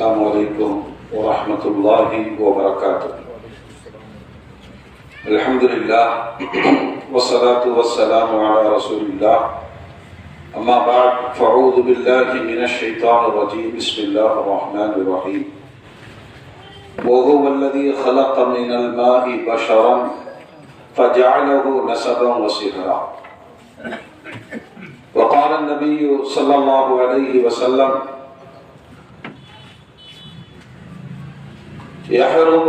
السلام عليكم ورحمة الله وبركاته. الحمد لله والصلاة والسلام على رسول الله. أما بعد فأعوذ بالله من الشيطان الرجيم. بسم الله الرحمن الرحيم. وهو الذي خلق من الماء بشرا فجعله نسبا وصهرا. وقال النبي صلى الله عليه وسلم: يحرم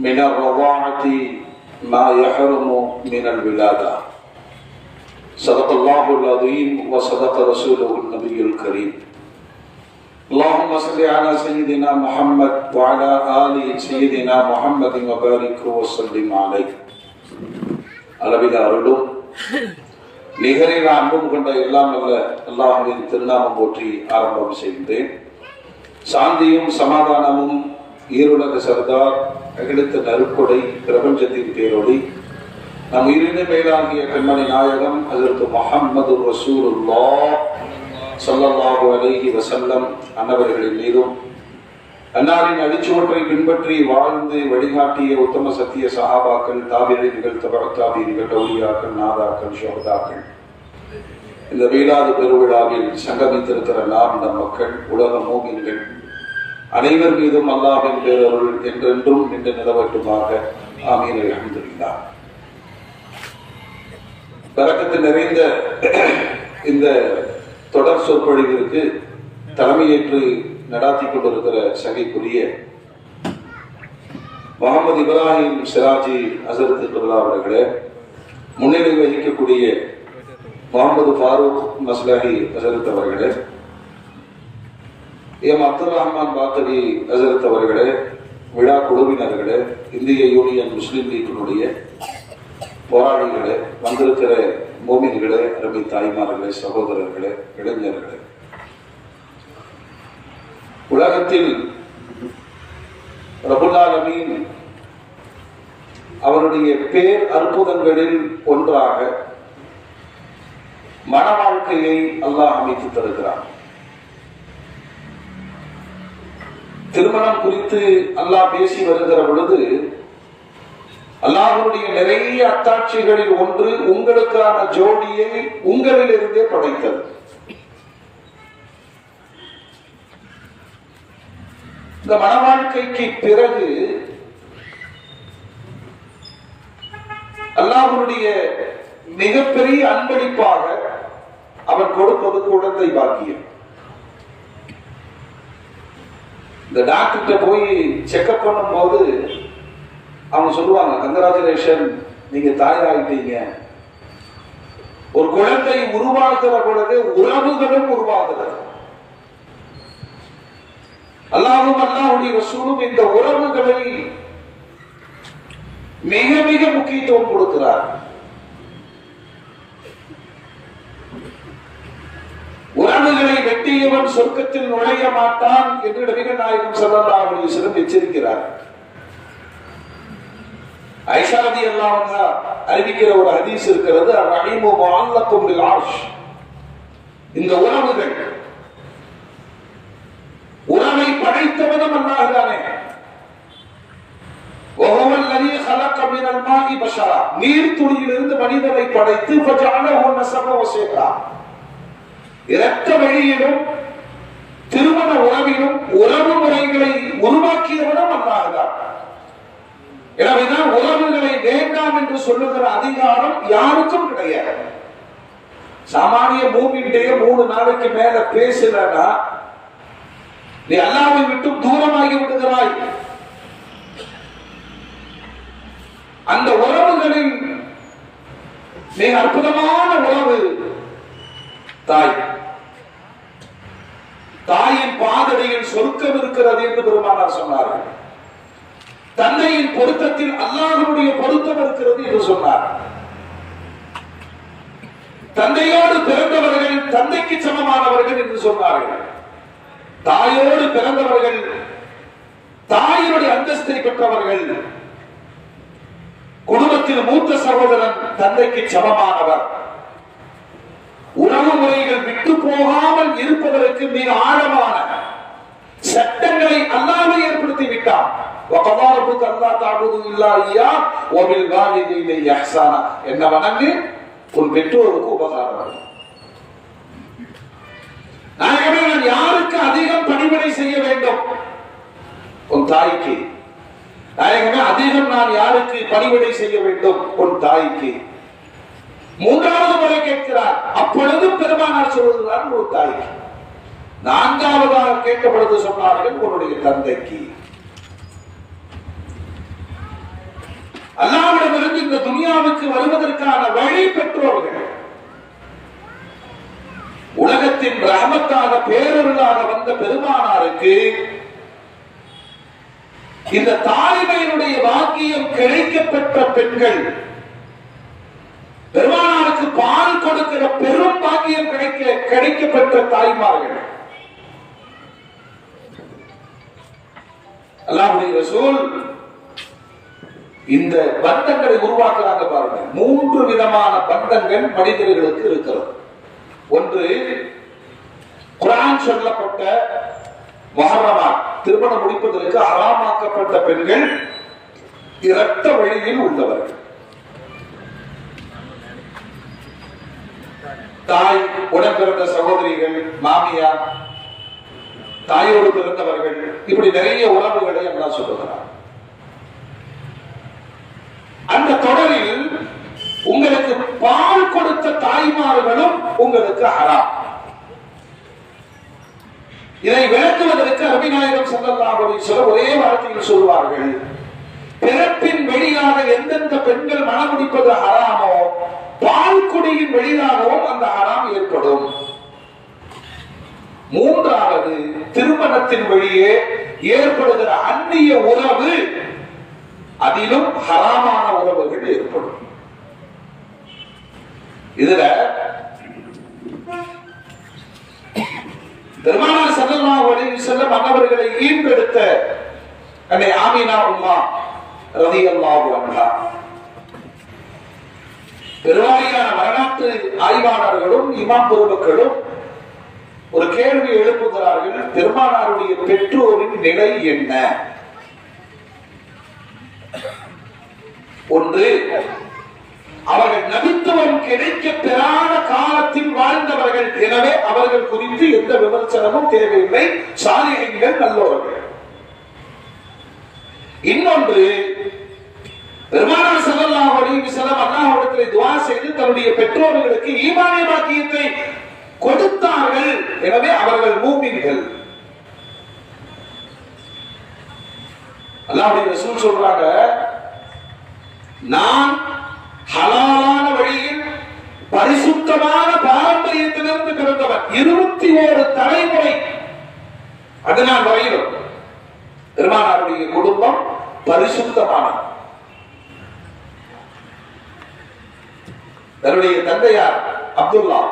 من الرضاعة ما يحرم من الولادة. صدق الله العظيم وصدق رسوله النبي الكريم. اللهم صل على سيدنا محمد وعلى آل سيدنا محمد وبارك وسلم عليه. அளவில அருளும் நிகரில் அன்பும் கொண்ட எல்லாம் அல்ல அல்லாஹ்வின் திருநாமம் போற்றி ஆரம்பம் செய்தேன். சாந்தியும் சமாதானமும் ஈருலக சர்தார் அகிலத்த நறுக்கொடை பிரபஞ்சத்தின் பேரொளி நம் உயிரின மேலாகிய கண்மணி நாயகம் ஹஜ்ரத் முஹம்மது ரசூலுல்லாஹ் ஸல்லல்லாஹு அலைஹி வஸல்லம் அன்னவர்களின் மீதும் அன்னாரின் அடிச்சுவற்றை பின்பற்றி வாழ்ந்து வழிகாட்டிய உத்தம சத்திய சஹாபாக்கள், தாபிஈன்கள், தபஅத் தாபிஈன்கள், அவுலியாக்கள், நாதாக்கள், ஷஹதாக்கள், இந்த மீலாது பெருவிழாவில் சங்கமித்திருக்கிற நாம் நம் மக்கள், உலக மூமின்கள் அனைவர் மீதும் அல்லாஹ்வின் பேரருள் என்றென்றும் நின்று நிலவட்டுமாக. ஆமீன். அல்ஹம்துலில்லாஹ். பரக்கத்து நிறைந்த இந்த தொடர் சொற்பொழிவிற்கு தலைமையேற்று நடாத்தி கொண்டிருக்கிற சங்கைக்குரிய முகமது இப்ராஹிம் சிராஜி ஹஸரத் கிப்லா அவர்களே, முன்னிலை வகிக்கக்கூடிய முகமது ஃபாரூக் மஸ்லஹி ஹஸரத் அவர்களே, எம் அப்துல் ரஹ்மான் பாக்கவி ஹஸரத் அவர்களே, விழா குழுவினர்களே, இந்திய யூனியன் முஸ்லிம் லீக்கினுடைய போராளிகளே, வந்திருக்கிற மோமின்களே, அரபி தாய்மார்களே, சகோதரர்களே, இளைஞர்களே, உலகத்தில் ரப்புல் ஆலமீன் அவருடைய பேர் அற்புதங்களில் ஒன்றாக மன வாழ்க்கையை அல்லாஹ் அமைத்து தருகிறார். திருமணம் குறித்து அல்லாஹ் பேசி வருகிற பொழுது அல்லாஹ்வுடைய நிறைய அத்தாட்சிகளில் ஒன்று உங்களுக்கான ஜோடியை உங்களிலிருந்தே படைத்தது. இந்த மன வாழ்க்கைக்கு பிறகு அல்லாஹ்வுடைய மிகப்பெரிய அன்பளிப்பாக அவன் கொடுப்பது குழந்தை பாக்கியம். இந்த டாக்டர்கிட்ட போய் செக்அப் பண்ணும் போது அவங்க சொல்லுவாங்க, கங்கராச்சுலேஷன், நீங்க தாயாயிட்டீங்க. ஒரு குழந்தை உருவாகிற பொழுது உறவுகளும் உருவாகிறது. அல்லாஹ்வும் அல்லாஹ்வுடைய ரசூலும் இந்த உறவுகளை மிக மிக முக்கியத்துவம் கொடுக்கிறார். உறவுகளை வெட்டியவன் சொர்க்கத்தில் நுழைய மாட்டான் என்று நபிகள் நாயகம் ஸல்லல்லாஹு அலைஹி வஸல்லம் எச்சரிக்கிறார். ஆயிஷா ரலியல்லாஹு அன்ஹா அறிவிக்கிற ஒரு ஹதீஸ் இருக்கிறது, ரஹீமு முஅல்லகும் பில் அர்ஷ். இந்த உறவுகள், உறவை படைத்தவனும் அல்லாஹ் தானே. وهو الذي خلق من الماء بشرا, நீர் துளியிலிருந்து மனிதனை படைத்து فجعله نسبا وصهرا, இரத்த வழியிலும் திருமண உறவிலும் உறவு முறைகளை உருவாக்கியவனும் அல்லாஹ் தான். எனவேதான் உறவுகளை வேண்டாம் என்று சொல்லுகிற அதிகாரம் யாருக்கும் கிடையாது. சாமானிய மூமின்டைய 3 நாளைக்கு மேல பேசலன்னா நீ அல்லாஹ்வை விட்டு தூரமாகி விடுகிறாய். அந்த உறவுகளில் மிக அற்புதமான உறவு தாய். தாயின் பாதடையில் சொர்க்கம் இருக்கிறது என்று பெருமானார் சொன்னார்கள். தந்தையின் பொருத்தத்தில் அல்லாஹ்வுடைய பொருத்தம் இருக்கிறது என்று சொன்னார். தந்தையோடு பிறந்தவர்கள் தந்தைக்கு சமமானவர்கள் என்று சொன்னார்கள். தாயோடு பிறந்தவர்கள் தாயினுடைய அந்தஸ்தை பெற்றவர்கள். குடும்பத்தில் மூத்த சகோதரன் தந்தைக்கு சமமானவர். உறவு முறைகள் விட்டு போகாமல் இருப்பதற்கு மிக ஆழமான சட்டங்களை அல்லாஹ் ஏற்படுத்தி விட்டான். وَقَضَى رَبُّكَ أَلَّا تَعْبُدُوا إِلَّا إِيَّاهُ وَبِالْوَالِدَيْنِ إِحْسَانًا. என்ன வணங்கு, உன் பெற்றோருக்கு உபகாரம். நாயகமே, நான் யாருக்கு அதிகம் பணிவிடை செய்ய வேண்டும்? உன் தாய்க்கு. நாயகமே, அதிகம் நான் யாருக்கு பணிவிடை செய்ய வேண்டும்? உன் தாய்க்கு. மூன்றாவது முறை கேட்கிறார். அப்பொழுது பெருமானார் சொல்லுகிறார், உன் தாய்க்கு. நான்காவதாக கேட்ட பொழுது சொன்னார்கள், உன்னுடைய தந்தைக்கு. அல்லாஹ்விடமிருந்து இந்த துனியாவுக்கு வருவதற்கான வழி பெற்றோர்கள். உலகத்தின் ரஹமத்தாக பேரருளாக வந்த பெருமானாருக்கு இந்த தாய்மையினுடைய வாக்கியம் கிடைக்கப்பட்ட பெண்கள், பெருமானாருக்கு பால் கொடுக்கிற பெரும் பாக்கியம் கிடைக்கப்பட்ட தாய்மார்கள். அல்லாஹ்வுடைய ரசூல் இந்த பந்தங்களை உருவாக்குறாங்க பாருங்க. 3 விதமான பந்தங்கள் மனிதர்களுக்கு இருக்கிறது. ஒன்று, குர்ஆன் சொல்லப்பட்ட முஹர்ரமா, திருமணம் முடிப்பதற்கு ஹராமாக்கப்பட்ட பெண்கள், இரத்த வழியில் உள்ளவர்கள். தாய், உடன் பிறந்த சகோதரிகள், மாமியார், தாயோடு பிறந்தவர்கள், இப்படி நிறைய உறவுகளை எல்லாம் சொல்லுகிறார். அந்த தொடரில் உங்களுக்கு பால் கொடுத்த தாய்மார்களும் உங்களுக்கு ஹராம். இதை விளக்குவதற்கு நபிநாயகம் ஸல்லல்லாஹு அலைஹி வஸல்லம் ஒரே வார்த்தையில் சொல்வார்கள், பிறப்பின் வெளியாக எந்தெந்த பெண்கள் மணமுடிப்பது ஹராமோ, பால் குடியின் வெளியாகவும் அந்த ஹராம் ஏற்படும். மூன்றாவது, திருமணத்தின் வழியே ஏற்படுகிற அந்நிய உறவு, அதிலும் ஹராமான உறவுகள் ஏற்படும். இதுல பெருமானார் ஸல்லல்லாஹு அலைஹி வஸல்லம் அன்னவர்களை ஈன்றெடுத்த அன்னை ஆமினா உம்மா ரலியல்லாஹு அன்ஹா, பெருவாரியான வரலாற்று ஆய்வாளர்களும் இமாம் பெருமக்களும் ஒரு கேள்வி எழுப்புகிறார்கள், பெருமானாருடைய பெற்றோரின் நிலை என்ன? ஒன்று, அவர்கள் நபித்துவம் கிடைக்க பெறாத காலத்தில் வாழ்ந்தவர்கள், எனவே அவர்கள் குறித்து எந்த விமர்சனமும் தேவையில்லை, சாலிஹீன்கள், நல்லோர்கள். இன்னொன்று, பெருமானார் ஸல்லல்லாஹு அலைஹி வஸல்லம் அல்லாஹ்விடத்திலே துஆ செய்து தன்னுடைய பெற்றோர்களுக்கு ஈமானிய பாக்கியத்தை கொடுத்தார்கள், எனவே அவர்கள் மூமின்கள். அல்லாஹ்வுடைய ரசூல் சொல்றாங்க, நான் ஹலாலான வழியில் பரிசுத்தமான பாரம்பரியத்திலிருந்து பிறந்தவர். 21 தலைமுறை அதனால் வரையிலும் பெருமானாருடைய குடும்பம் பரிசுத்தமானது. தன்னுடைய தந்தையார் அப்துல்லா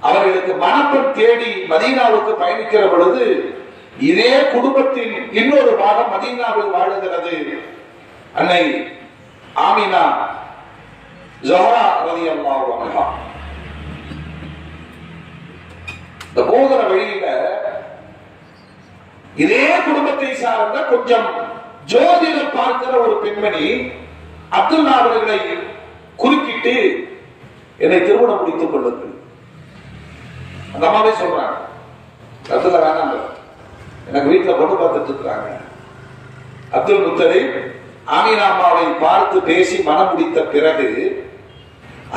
அவர்களுக்கு மணப்பெண் தேடி மதீனாவுக்கு பயணிக்கிற பொழுது இதே குடும்பத்தின் இன்னொரு பாகம் மதீனாவில் வாழுகிறது. அன்னை ஆமினா ஜஹரா ரலியல்லாஹு அன்ஹா. இந்த போகிற வழியில இதே குடும்பத்தை சார்ந்த கொஞ்சம் ஜோதிடம் பார்க்கிற ஒரு பெண்மணி அப்துல்லா அவர்களை குறுக்கிட்டு, என்னை திருமணம் முடித்துக் கொள்ளுங்கள். அந்த அம்மாவே சொல்றாங்க, அப்துல்லா வேணாம், எனக்கு வீட்டுல பொண்ணு பார்த்துட்டு இருக்காங்க. அப்துல் முத்தலிப் ஆமினா அம்மாவை பார்த்து பேசி மனம் முடித்த பிறகு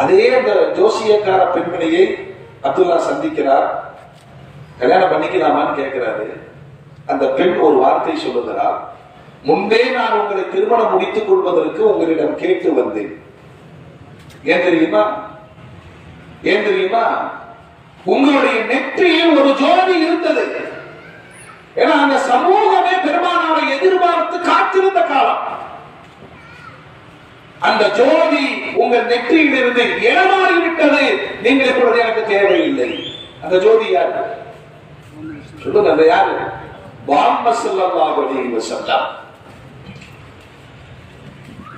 அதே அந்த ஜோசியக்கார பெண்மணியை அப்துல்லா சந்திக்கிறார். கல்யாணம் பண்ணிக்கலாமான்னு கேட்கிறாரு. அந்த பெண் ஒரு வார்த்தை சொல்லுகிறார், முன்பே நான் உங்களை திருமணம் முடித்துக் கொள்வதற்கு உங்களிடம் கேட்டு வந்தேன். ஏன் தெரியுமா? ஏன் தெரியுமா? உங்களுடைய நெற்றியில் ஒரு ஜோதி இருந்தது. ஏன்னா அந்த சமூகமே பெருமானாரை எதிர்பார்த்து காத்திருந்த காலம். அந்த ஜோதி உங்கள் நெற்றியில் இருந்து இடமாறிவிட்டது. நீங்கள் இப்பொழுது எனக்கு தேவையில்லை. அந்த ஜோதி யாரு சொல்லுங்க? அந்த யாரு? முஹம்மது ஸல்லல்லாஹு அலைஹி வஸல்லம்.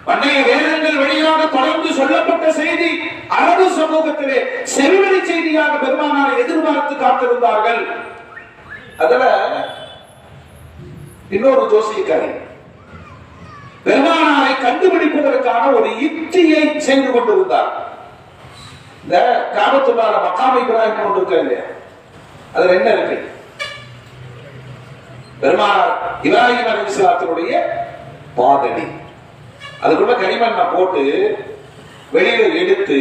பண்டைய வேதங்கள் வழியாக தொடர்ந்து சொல்லப்பட்ட செய்தி அரபு சமூகத்திலே செவிவழி செய்தியாக பெருமானாரை எதிர்பார்த்து காத்திருந்தார்கள். அதுல இன்னொரு ஜோசியக்காரி பெருமானாரை கண்டுபிடிப்பதற்கான ஒரு யுக்தியை செய்து கொண்டிருந்தார். இந்த காபத்துள்ளால மக்காம் இப்ராஹிம் ஒன்று இருக்க இல்லையா, அதுல என்ன இருக்கு? பெருமானார் இப்ராஹிம் அலைஹிஸ்ஸலாத்துடைய பாதடி, அதுக்குள்ள களிமண்ணை போட்டு வெளியில எடுத்து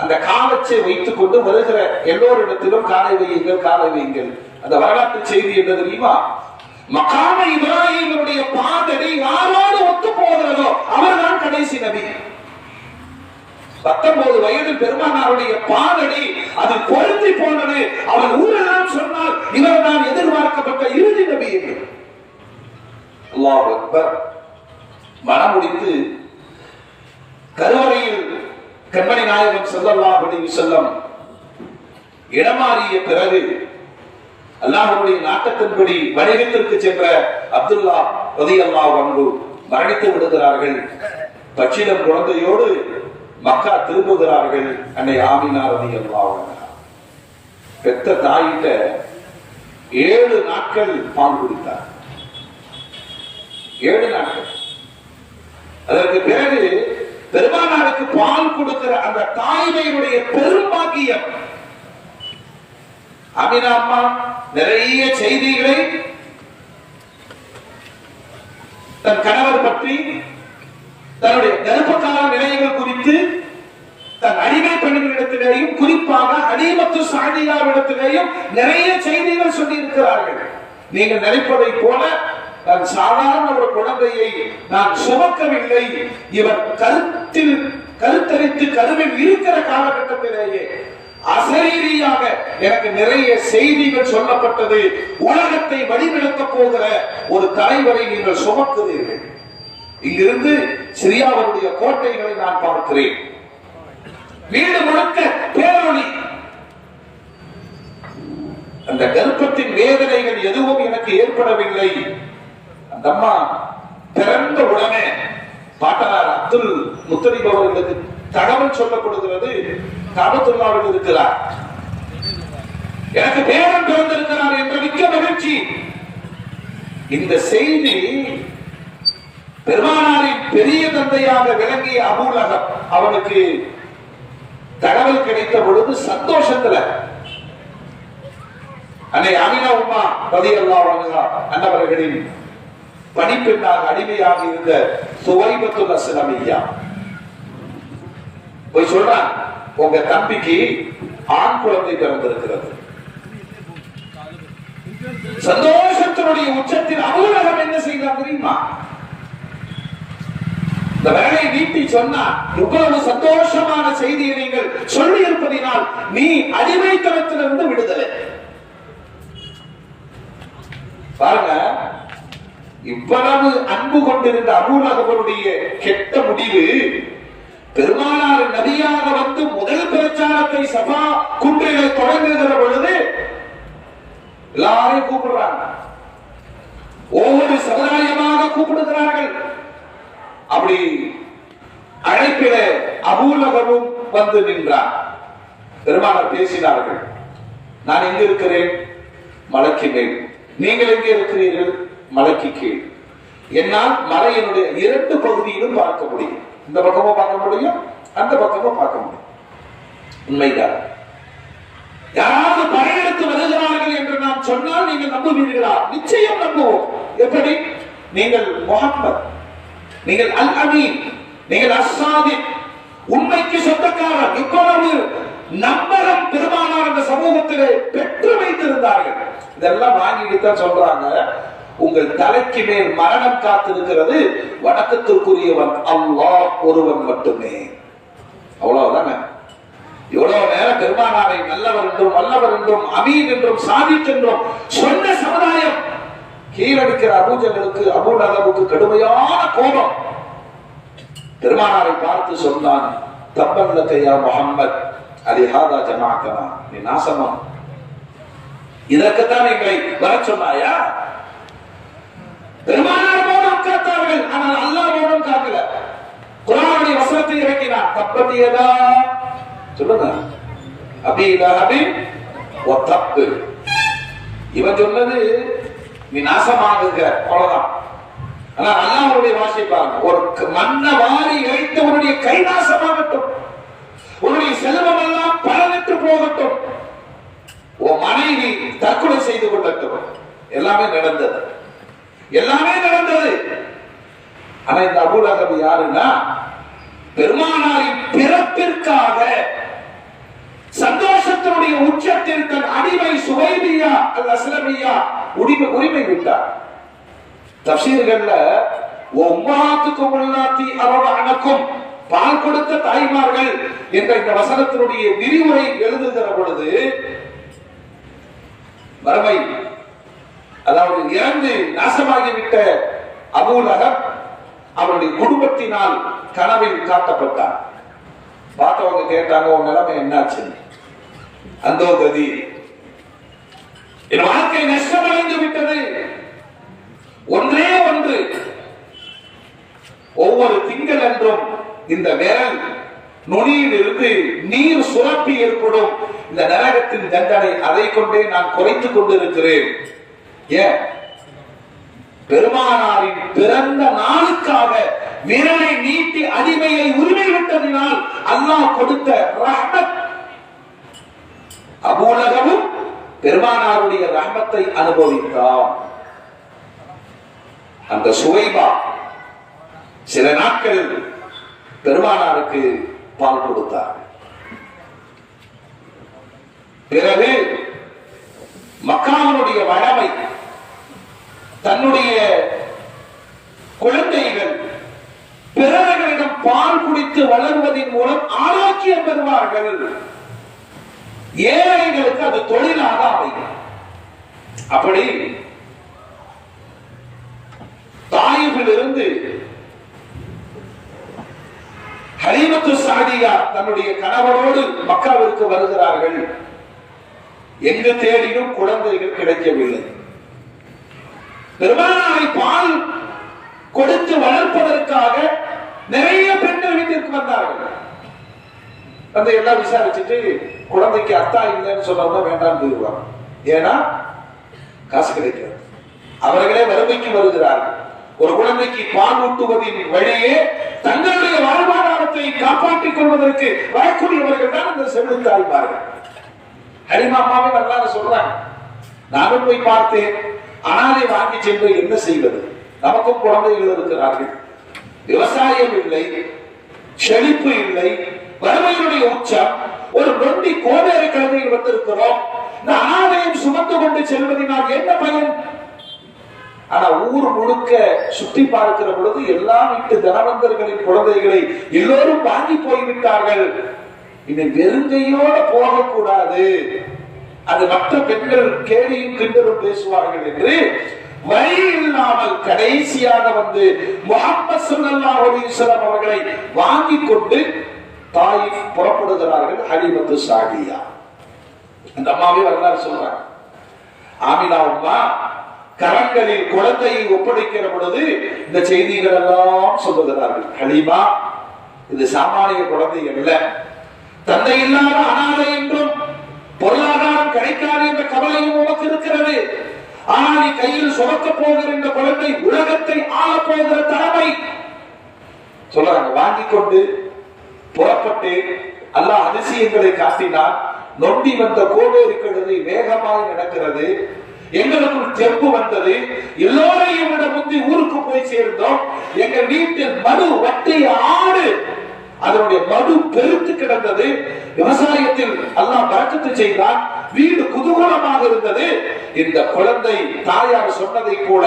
அந்த காலச்சை வைத்துக் கொண்டு வருகிற எல்லோரிடத்திலும் காலை வையுங்கள் காலை வையுங்கள். அந்த வரலாற்று செய்தி என்ன தெரியுமா? மகாம இப்ராஹிமுடைய பாதடி யாரோடு ஒத்து போகிறதோ அவர்தான் கடைசி நபி. 19 வயதில் பெருமானாருடைய பாதடி அது பொருந்தி போனது. அவர் ஊரெல்லாம் சொன்னால் இவர் தான் எதிர்பார்க்கப்பட்ட இறுதி நபி என்று. அல்லாஹ் அக்பர். மனம் முடித்து கருவறையில் கண்மணி நாயகம் ஸல்லல்லாஹு அலைஹி வஸல்லம் இடமாறிய பிறகு அல்லாஹ்வுடைய நாட்டத்தின்படி வணிகத்திற்கு சென்ற அப்துல்லா ரலியல்லாஹு அன்ஹு மரணித்து விடுகிறார்கள். பச்சிளம் குழந்தையோடு மக்கா திரும்புகிறார்கள். அன்னை ஆமினா ரலியல்லாஹு அன்ஹா பெத்த தாயிட்ட 7 நாட்கள் பால் குடித்தார். 7 நாட்கள். அதற்கு பிறகு பெருமானாருக்கு பால் கொடுக்கிற அந்த தாய்மையுடைய பெரும்பாக்கியம். அமினா அம்மா நிறைய செய்திகளை தன் கணவர் பற்றி, தன்னுடைய கர்ப்பகால நிலைகள் குறித்து, தன் அடிமை பெண்களிடத்திலேயும் குறிப்பாக அடிமத்து சாதியாரிடத்திலேயும் நிறைய செய்திகள் சொல்லி இருக்கிறார்கள். நீங்கள் நினைப்பதை போல நான் சாதாரண ஒரு குழந்தையை நான் சுமக்கவில்லை. இவர் கருத்தரித்து கருவில் இருக்கிற காலகட்டத்திலேயே அசரீரியாக எனக்கு நிறைய செய்திகள் சொல்லப்பட்டது. உலகத்தை வழிநடத்த போகிற ஒரு தலைவரை நீங்கள் சுமக்குகிறீர்கள். இங்கிருந்து சிரியாவுடைய கோட்டைகளை நான் பார்க்கிறேன். வீடு முழுக்க பேரொளி. அந்த கர்ப்பத்தின் வேதனைகள் எதுவும் எனக்கு ஏற்படவில்லை. அந்த அம்மா பிறந்த உடனே பாட்டனார் அப்துல் முத்தலிப் அவர்களுக்கு தகவல் சொல்லப்படுகிறது. காபத்துல்லாவில் இருக்கிறார், எனக்கு பேரன் பிறந்திருக்கிறார் என்ற மிக்க மகிழ்ச்சி. இந்த செய்தி பெருமானாரின் பெரிய தந்தையாக விளங்கிய அபூ லஹப் அவனுக்கு தகவல் கிடைத்த பொழுது சந்தோஷத்துல அன்னை ஆமினா உம்மா ரலியல்லாஹு அன்ஹா அன்னவர்களின் பணிப்பெண்ணாக அடிமையாக இருந்த சுவைபத்துல் அஸ்லமிய்யா போய் சொல்றான், உங்க தம்பிக்கு ஆண் குழந்தை பிறந்திருக்கிறது. சந்தோஷத்தினுடைய உச்சத்தில் அபூ லஹப் என்ன செய்தார் தெரியுமா? இந்த வேலை நீட்டி சொன்னா, இவ்வளவு சந்தோஷமான செய்தியை நீங்கள் சொல்லி இருப்பதினால் நீ அடிமைத்தனத்திலிருந்து விடுதலை. பாருங்க, இவ்வளவு அன்பு கொண்டிருந்த அபூ லஹபுடைய கெட்ட முடிவு, பெருமானார் நபியாக வந்து முதல் பிரச்சாரத்தை சபா குன்றிலே தொடங்குகிற பொழுது எல்லாரையும் கூப்பிடுறாங்க, ஒவ்வொரு சமுதாயமாக கூப்பிடுகிறார்கள். அப்படி அழைப்பில அபூ லஹபும் வந்து நின்றார். பெருமானார் பேசினார்கள், நான் எங்க இருக்கிறேன்? மலைக்கு மேல். நீங்கள் எங்கே இருக்கிறீர்கள்? மலைக்கு கீழ். என்னால் மலையினுடைய 2 பகுதியிலும் பார்க்க முடியும். இந்த பக்கமும் பார்க்க முடியும், அந்த பக்கமும் பார்க்க முடியும். உண்மைதான். யாராவது படையெடுத்து வருகிறார்கள் என்று நாம் சொன்னால் நீங்கள் நம்புவீர்களா? நிச்சயம் நம்புவோம். எப்படி? நீங்கள் முஹம்மத், நீங்கள் அல் அமீன், நீங்கள் அஸ்ஸாதிக், உண்மைக்கு சொந்தக்காரர். இவ்வளவு நம்பகம் பெருமானார் அந்த சமூகத்திலே பெற்று வைத்திருந்தார்கள். இதெல்லாம் வாங்கிட்டு தான் சொல்றாங்க, உங்கள் தலைக்கு மேல் மரணம் காத்திருக்கிறது, வணக்கத்திற்குரியவன் அல்லாஹ் ஒருவன் மட்டுமே. அவ்வளவுதானே. இவ்வளவு நேரம் பெருமானாரை நல்லவர் என்றும் வல்லவர் என்றும் அமீன் என்றும் சாதிக் என்றும் சொன்ன சமுதாயம் கீழடிக்கிற அபூஜலுக்கு அபூ லஹபுக்கு கடுமையான கோபம். பெருமானாரை பார்த்து சொன்னான், தப்பன் லக யா முஹம்மத் அலிஹாதா ஜமாஅத்தனா, நீ நாசமா, இதற்குத்தான் எங்களை வர சொன்னாயா? பெருமானார் மௌனம் காத்தார்கள், ஆனால் அல்லாஹ் மௌனம் காக்கல. குர்ஆனுடைய வசனத்தை இறக்கினார், தப்பத் யதா, சொல்லுங்க, அபீ லஹபின் வ தப். இவன் சொன்னது நீ நாசமாகுங்க, அவ்வளவுதான். ஆனா அல்லாஹ்வுடைய வாசை பாருங்க, ஒரு மண்ணை வாரி இறைத்தவனுடைய கை நாசமாகட்டும், உன்னுடைய செல்வம் எல்லாம் பலனற்று போகட்டும், உன் மனைவி தற்கொலை செய்து கொள்ளட்டும். எல்லாமே நடந்தது, எல்லாமே நடந்தது. ஆனா இந்த அபூ லஹப் யாருன்னா, பெருமானாரின் பிறப்பிற்காக சந்தோஷத்தினுடைய உச்சத்தில் தன் அடிமை சுவைபியா அல் அஸ்லமியா உரிமை விட்டார். தஃசீர்கள்ல உம்மஹாத்துக்கும் அல்லாத்தி அரவஅனக்கும், பால் கொடுத்த தாய்மார்கள் என்ற இந்த வசனத்தினுடைய விரிவுரை எழுதுகிற பொழுது மறுமை, அதாவது இறந்து நாசமாகிவிட்ட அபூ லஹப் அவருடைய குடும்பத்தினால் கனவில் காட்டப்பட்டார். பார்த்தவங்க கேட்டாங்க, உன் நிலைமை என்னாச்சு? அந்த கதி, என் வாழ்க்கை நஷ்டமடைந்து விட்டது. ஒன்றே ஒன்று, ஒவ்வொரு திங்கள் என்றும் இந்த விரல் நுனியில் இருந்து நீர் சுரப்பி ஏற்படும் இந்த நரகத்தின் தண்டனை, அதை கொண்டே நான் குறைத்துக் கொண்டிருக்கிறேன். ஏன்? பெருமானாரின் பிறந்த நாளுக்காக விரலை நீட்டி அடிமையை உரிமை விட்டதினால் அல்லாஹ் கொடுத்த ரஹ்மத். அபூ லஹபும் பெருமானாருடைய ரஹ்மத்தை அனுபவித்தார். அந்த சுவைபா சில நாட்கள் பெருமானாருக்கு பால் கொடுத்தார். பிறகு மக்காவினுடைய வழமை, தன்னுடைய குழந்தைகள் பிறர்களிடம் பால் குடித்து வளர்வதன் மூலம் ஆரோக்கியம் பெறுவார்கள், ஏழைகளுக்கு அது தொழிலாக அமையும். அப்படி தாயிபில் இருந்து ஹலீமத்து சாதியா தன்னுடைய கணவரோடு மக்காவிற்கு வருகிறார்கள். எங்கு தேடியும் குழந்தைகள் கிடைக்கவில்லை. பெருமானாரை பால் கொடுத்து வளர்ப்பதற்காக நிறைய பெண்கள் வீட்டிற்கு வந்தார்கள். அந்த எல்லாம் விசாரிச்சுட்டு குழந்தைக்கு அத்தா இல்லைன்னு சொன்னவங்க வேண்டாம் போயிடுவாங்க. ஏன்னா காசு கிடைக்காது. அவர்களே வறுமைக்கு வருகிறார்கள். ஒரு குழந்தைக்கு பால் ஊட்டுவதின் வழியே தங்களுடைய வாழ்வாதாரத்தை காப்பாற்றிக் கொள்வதற்கு வரக்கூடியவர்கள் தான் இந்த செவிலி தாய்மார்கள். ஹலிமா அம்மாவே வரலாறு சொல்றாங்க. நானும் போய் பார்த்தேன். அனாதை வாங்கி சென்று என்ன செய்வது? நமக்கும் குழந்தைகள் இருக்கிறார்கள், விவசாயம் இல்லை, செழிப்பு இல்லை, வறுமையுடைய உச்சம், ஒரு நொண்டி கோவேறு கிழமையில் வந்திருக்கிறோம். இந்த அனாதையும் சுமந்து கொண்டு செல்வதனால் என்ன பயன்? ஆனா ஊர் முழுக்க சுற்றி பார்க்கிற பொழுது எல்லா வீட்டு தனவந்தர்களின் குழந்தைகளை எல்லோரும் வாங்கி போய்விட்டார்கள். இதை வெறுங்கையோட போகக்கூடாது, அது மற்ற பெண்கள் கேலியும் கிண்டலும் பேசுவார்கள் என்று வழி இல்லாமல் கடைசியாக வந்து முஹம்மது ஸல்லல்லாஹு அலைஹி வஸல்லம் அவர்களை வாங்கி கொண்டு தாயிஃப் புறப்படுகிறார்கள். ஹலீமத்து சாதியா அந்த அம்மாவே வரலாறு சொல்றாங்க. ஆமினா அம்மா கரங்களில் குழந்தையை ஒப்படைக்கிற பொழுது இந்த செய்திகள் எல்லாம் சொல்லுகிறார்கள். ஹலீமா, இது சாமானிய குழந்தை அல்ல, தந்தை இல்லாத அனாதை என்றும் பொருளாதாரம் கிடைக்காது என்ற கவலையும் உனக்கு இருக்கிறது. ஆனால் நீ கையில் சுமக்க போகிற இந்த குழந்தை உலகத்தை ஆள போகிற தலைமை சொல்றாங்க. வாங்கி கொண்டு புறப்பட்டு அல்லாஹ் அதிசயங்களை காட்டினார். நொண்டி வந்த கோவேறு கழுதை வேகமாக நடக்கிறது. எங்களுக்குள் தெம்பு வந்தது. எல்லோரையும் விட முந்தி ஊருக்கு போய் சேர்ந்தோம். எங்க வீட்டில் மடு வட்டிய ஆடு, அதனுடைய மடு பெருத்து கிடந்தது. விவசாயத்தில் அல்லாஹ் பரக்கத்து செய்தான். வீடு குதூகலமாக இருந்தது. இந்த குழந்தை தாயார் சொன்னதை போல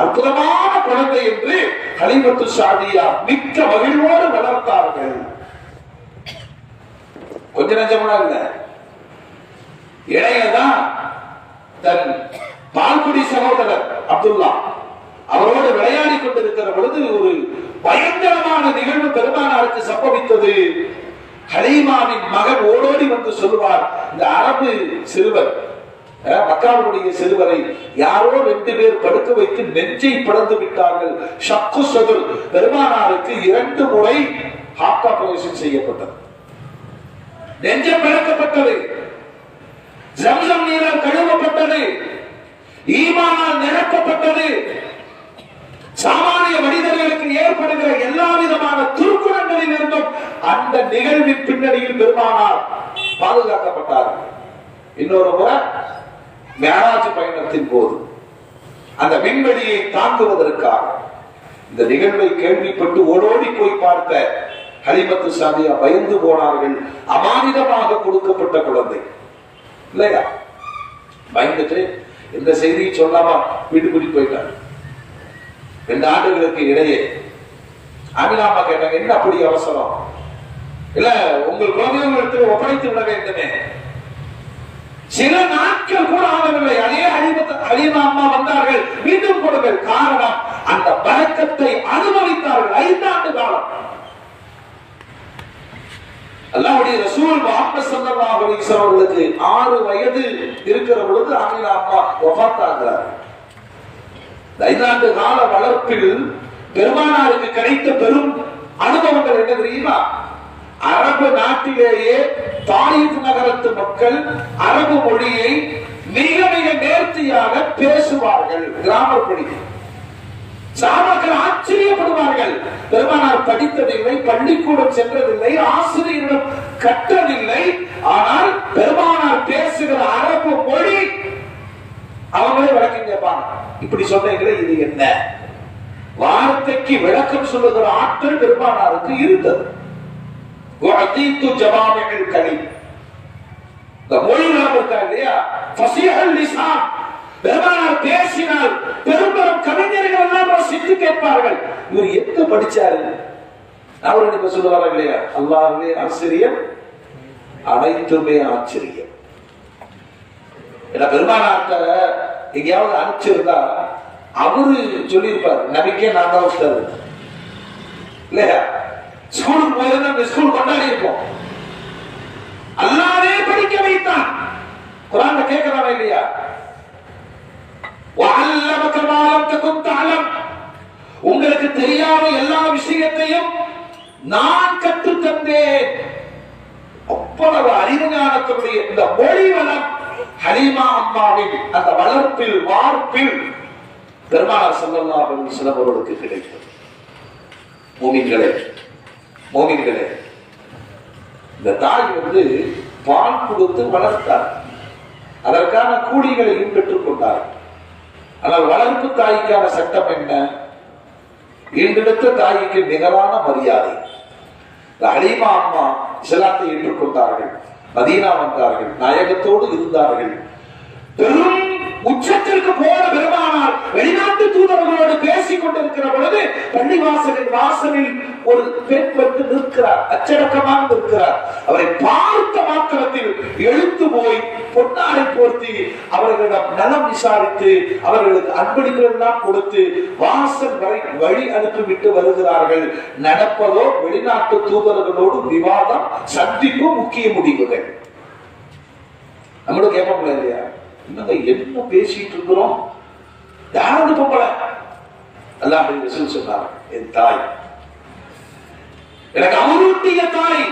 அற்புதமான குழந்தை என்று ஹலீமத்து சாதியா மிக்க மகிழ்வோடு வளர்த்தார்கள். கொஞ்ச நஞ்சமா இல்ல. இடையதான் தன் பால்குடி சகோதரர் அப்துல்லா அவரோடு விளையாடி கொண்டிருக்கிற பொழுது ஒரு பயங்கரமான நிகழ்வு பெருமானாருக்கு சம்பவித்தது. ஹலீமாவின் மகன் ஓடோடி வந்து சொல்லுவார், இந்த அரபு சிறுவர் மக்காவுடைய சிறுவரை யாரோ 2 பேர் படுக்க வைத்து நெஞ்சை பிளந்து விட்டார்கள். ஷக்கு சதுர். பெருமானாருக்கு 2 முறை ஹார்ட் ஆபரேஷன் செய்யப்பட்டது. நெஞ்சம் பிளக்கப்பட்டது. ஜம்சம் நீரால் கழுவப்பட்டது. ஈமானால் நிரப்பப்பட்டது. சாமானிய மனிதர்களுக்கு ஏற்படுகிற எல்லா விதமான துர்க்குணங்களில் இருந்தும் அந்த நிகழ்வின் பின்னணியில் பெருமானார் பாதுகாக்கப்பட்டார். இன்னொரு முறை மேராஜ் பயணத்தின் போது அந்த விண்வெளியை தாங்குவதற்காக இந்த நிகழ்வை கேள்விப்பட்டு ஓடோடி போய் பார்த்த ஹலிமத்து சாதியா பயந்து போனார்கள். அமானிதமாக கொடுக்கப்பட்ட குழந்தை இல்லையா, பயந்துட்டு இந்த செய்தியை சொல்லாம வீட்டுக்குடி போயிட்டார். 2 ஆண்டுகளுக்கு இடையே அமினாமா கேட்டாங்க, என்ன அப்படி அவசரம்? இல்ல உங்கள் குழந்தைகளுக்கு ஒப்படைத்து விட வேண்டுமே. சில நாட்கள் கூட ஆகவில்லை, அதே அலிமா அம்மா வந்தார்கள், மீண்டும் கொடுங்கள். காரணம், அந்த பழக்கத்தை அனுபவித்தார்கள் 5 ஆண்டு காலம். அல்லாஹ்வுடைய ரசூல் முஹம்மது ஸல்லல்லாஹு அலைஹி வஸல்லம் அவர்களுக்கு 6 வயது இருக்கிற பொழுது அமீனா அம்மா வஃபாத் ஆகிறார். 5 ஆண்டு கால வளர்ப்பில் பெருமானாருக்கு கிடைத்த பெரும் அனுபவங்கள் என்ன தெரியுமா? அரபு நாட்டிலேயே தாயிஃப் நகரத்து மக்கள் அரபு மொழியை மிக மிக நேர்த்தியாக பேசுவார்கள். கிராமர் படி சஹாபாக்கள் ஆச்சரியப்படுவார்கள். பெருமானார் படித்ததில்லை, பள்ளிக்கூடம் சென்றதில்லை, ஆசிரியரிடம் கற்றதில்லை. ஆனால் பெருமானார் பேசுகிற அரபு மொழி அவங்களே விளக்கம் கேட்பாங்க. இப்படி சொன்னீங்களே, இது என்ன? வார்த்தைக்கு விளக்கம் சொல்லுகிற ஆற்றல் பெருமானாருக்கு இருந்தது. பெருமானார் பேசினால் பெரும்பெரும் கவிஞர்கள் எல்லாம் ரசித்து கேட்பார்கள், இவர் எங்க படிச்சாரு? அவர் இப்ப சொல்லுவாங்க இல்லையா, அல்லாஹ்வே ஆச்சரியம், அனைத்துமே ஆச்சரியம். பெருமானார்ட்ட எங்கேயாவது அனுப்பிச்சிருந்தா அவரு சொல்லியிருப்பாரு, நபிக்கே நான் தான் உஸ்தாது இல்லையா? ஸ்கூலுக்கு போயிருந்தா ஸ்கூல் கொண்டாடி இருப்போம். அல்லாஹ்வே படிக்க வைத்தான். குர்ஆன்ல கேட்கறாங்க இல்லையா, வஅல்லமக மா லம் தகுன் தஅலம், உங்களுக்கு தெரியாத எல்லா விஷயத்தையும் நான் கற்றுத் தந்தேன். அவ்வளவு அறிவுஞானத்துடைய இந்த மொழி வளம் ஹலீமா அம்மாவின் அந்த வளர்ப்பில் வார்ப்பில் பெருமானார் ஸல்லல்லாஹு அலைஹி வஸல்லம் அவர்களுக்கு கிடைத்தது. மோமின்களே, இந்த தாய் பால் கொடுத்து வளர்த்தார், அதற்கான கூலிகளையும் பெற்றுக் கொண்டார். ஆனால் வளர்ப்பு தாய்க்கான சட்டம் என்ன? ஈண்டெடுத்த தாய்க்கு நிகரான மரியாதை. ஹலீமா அம்மா இஸ்லாத்தை ஏற்றுக்கொண்டார்கள், மதீனா வந்தார்கள், நாயகத்தோடு இருந்தார்கள். பெரும் உச்சத்திற்கு போன பெருமானார் வெளிநாட்டு தூதர்களோடு பேசிக் கொண்டிருக்கிற பொழுது பள்ளிவாசலின் வாசலில் ஒரு பெண் வந்து நிற்கிறார், அச்சடக்கமாக நிற்கிறார். அவரை பார்த்த மாத்திரத்தில் எழுந்து போய் பொன்னாடை போர்த்தி அவர்களிடம் நலம் விசாரித்து அவர்களுக்கு அன்பளிகள் எல்லாம் கொடுத்து வாசல் வரை வழி அனுப்பிவிட்டு வருகிறார்கள். நடப்பதோ வெளிநாட்டு தூதர்களோடு விவாதம், சந்திப்பு, முக்கிய முடிவுகள். நம்மளும் கேட்க முடியாது இல்லையா, என்ன பேசிட்டு இருக்கிறோம்? யாரு பொம்பளை? அல்லாஹ் ரசூல் சொன்னார், என் தாய், எனக்கு அவருடைய தாய்.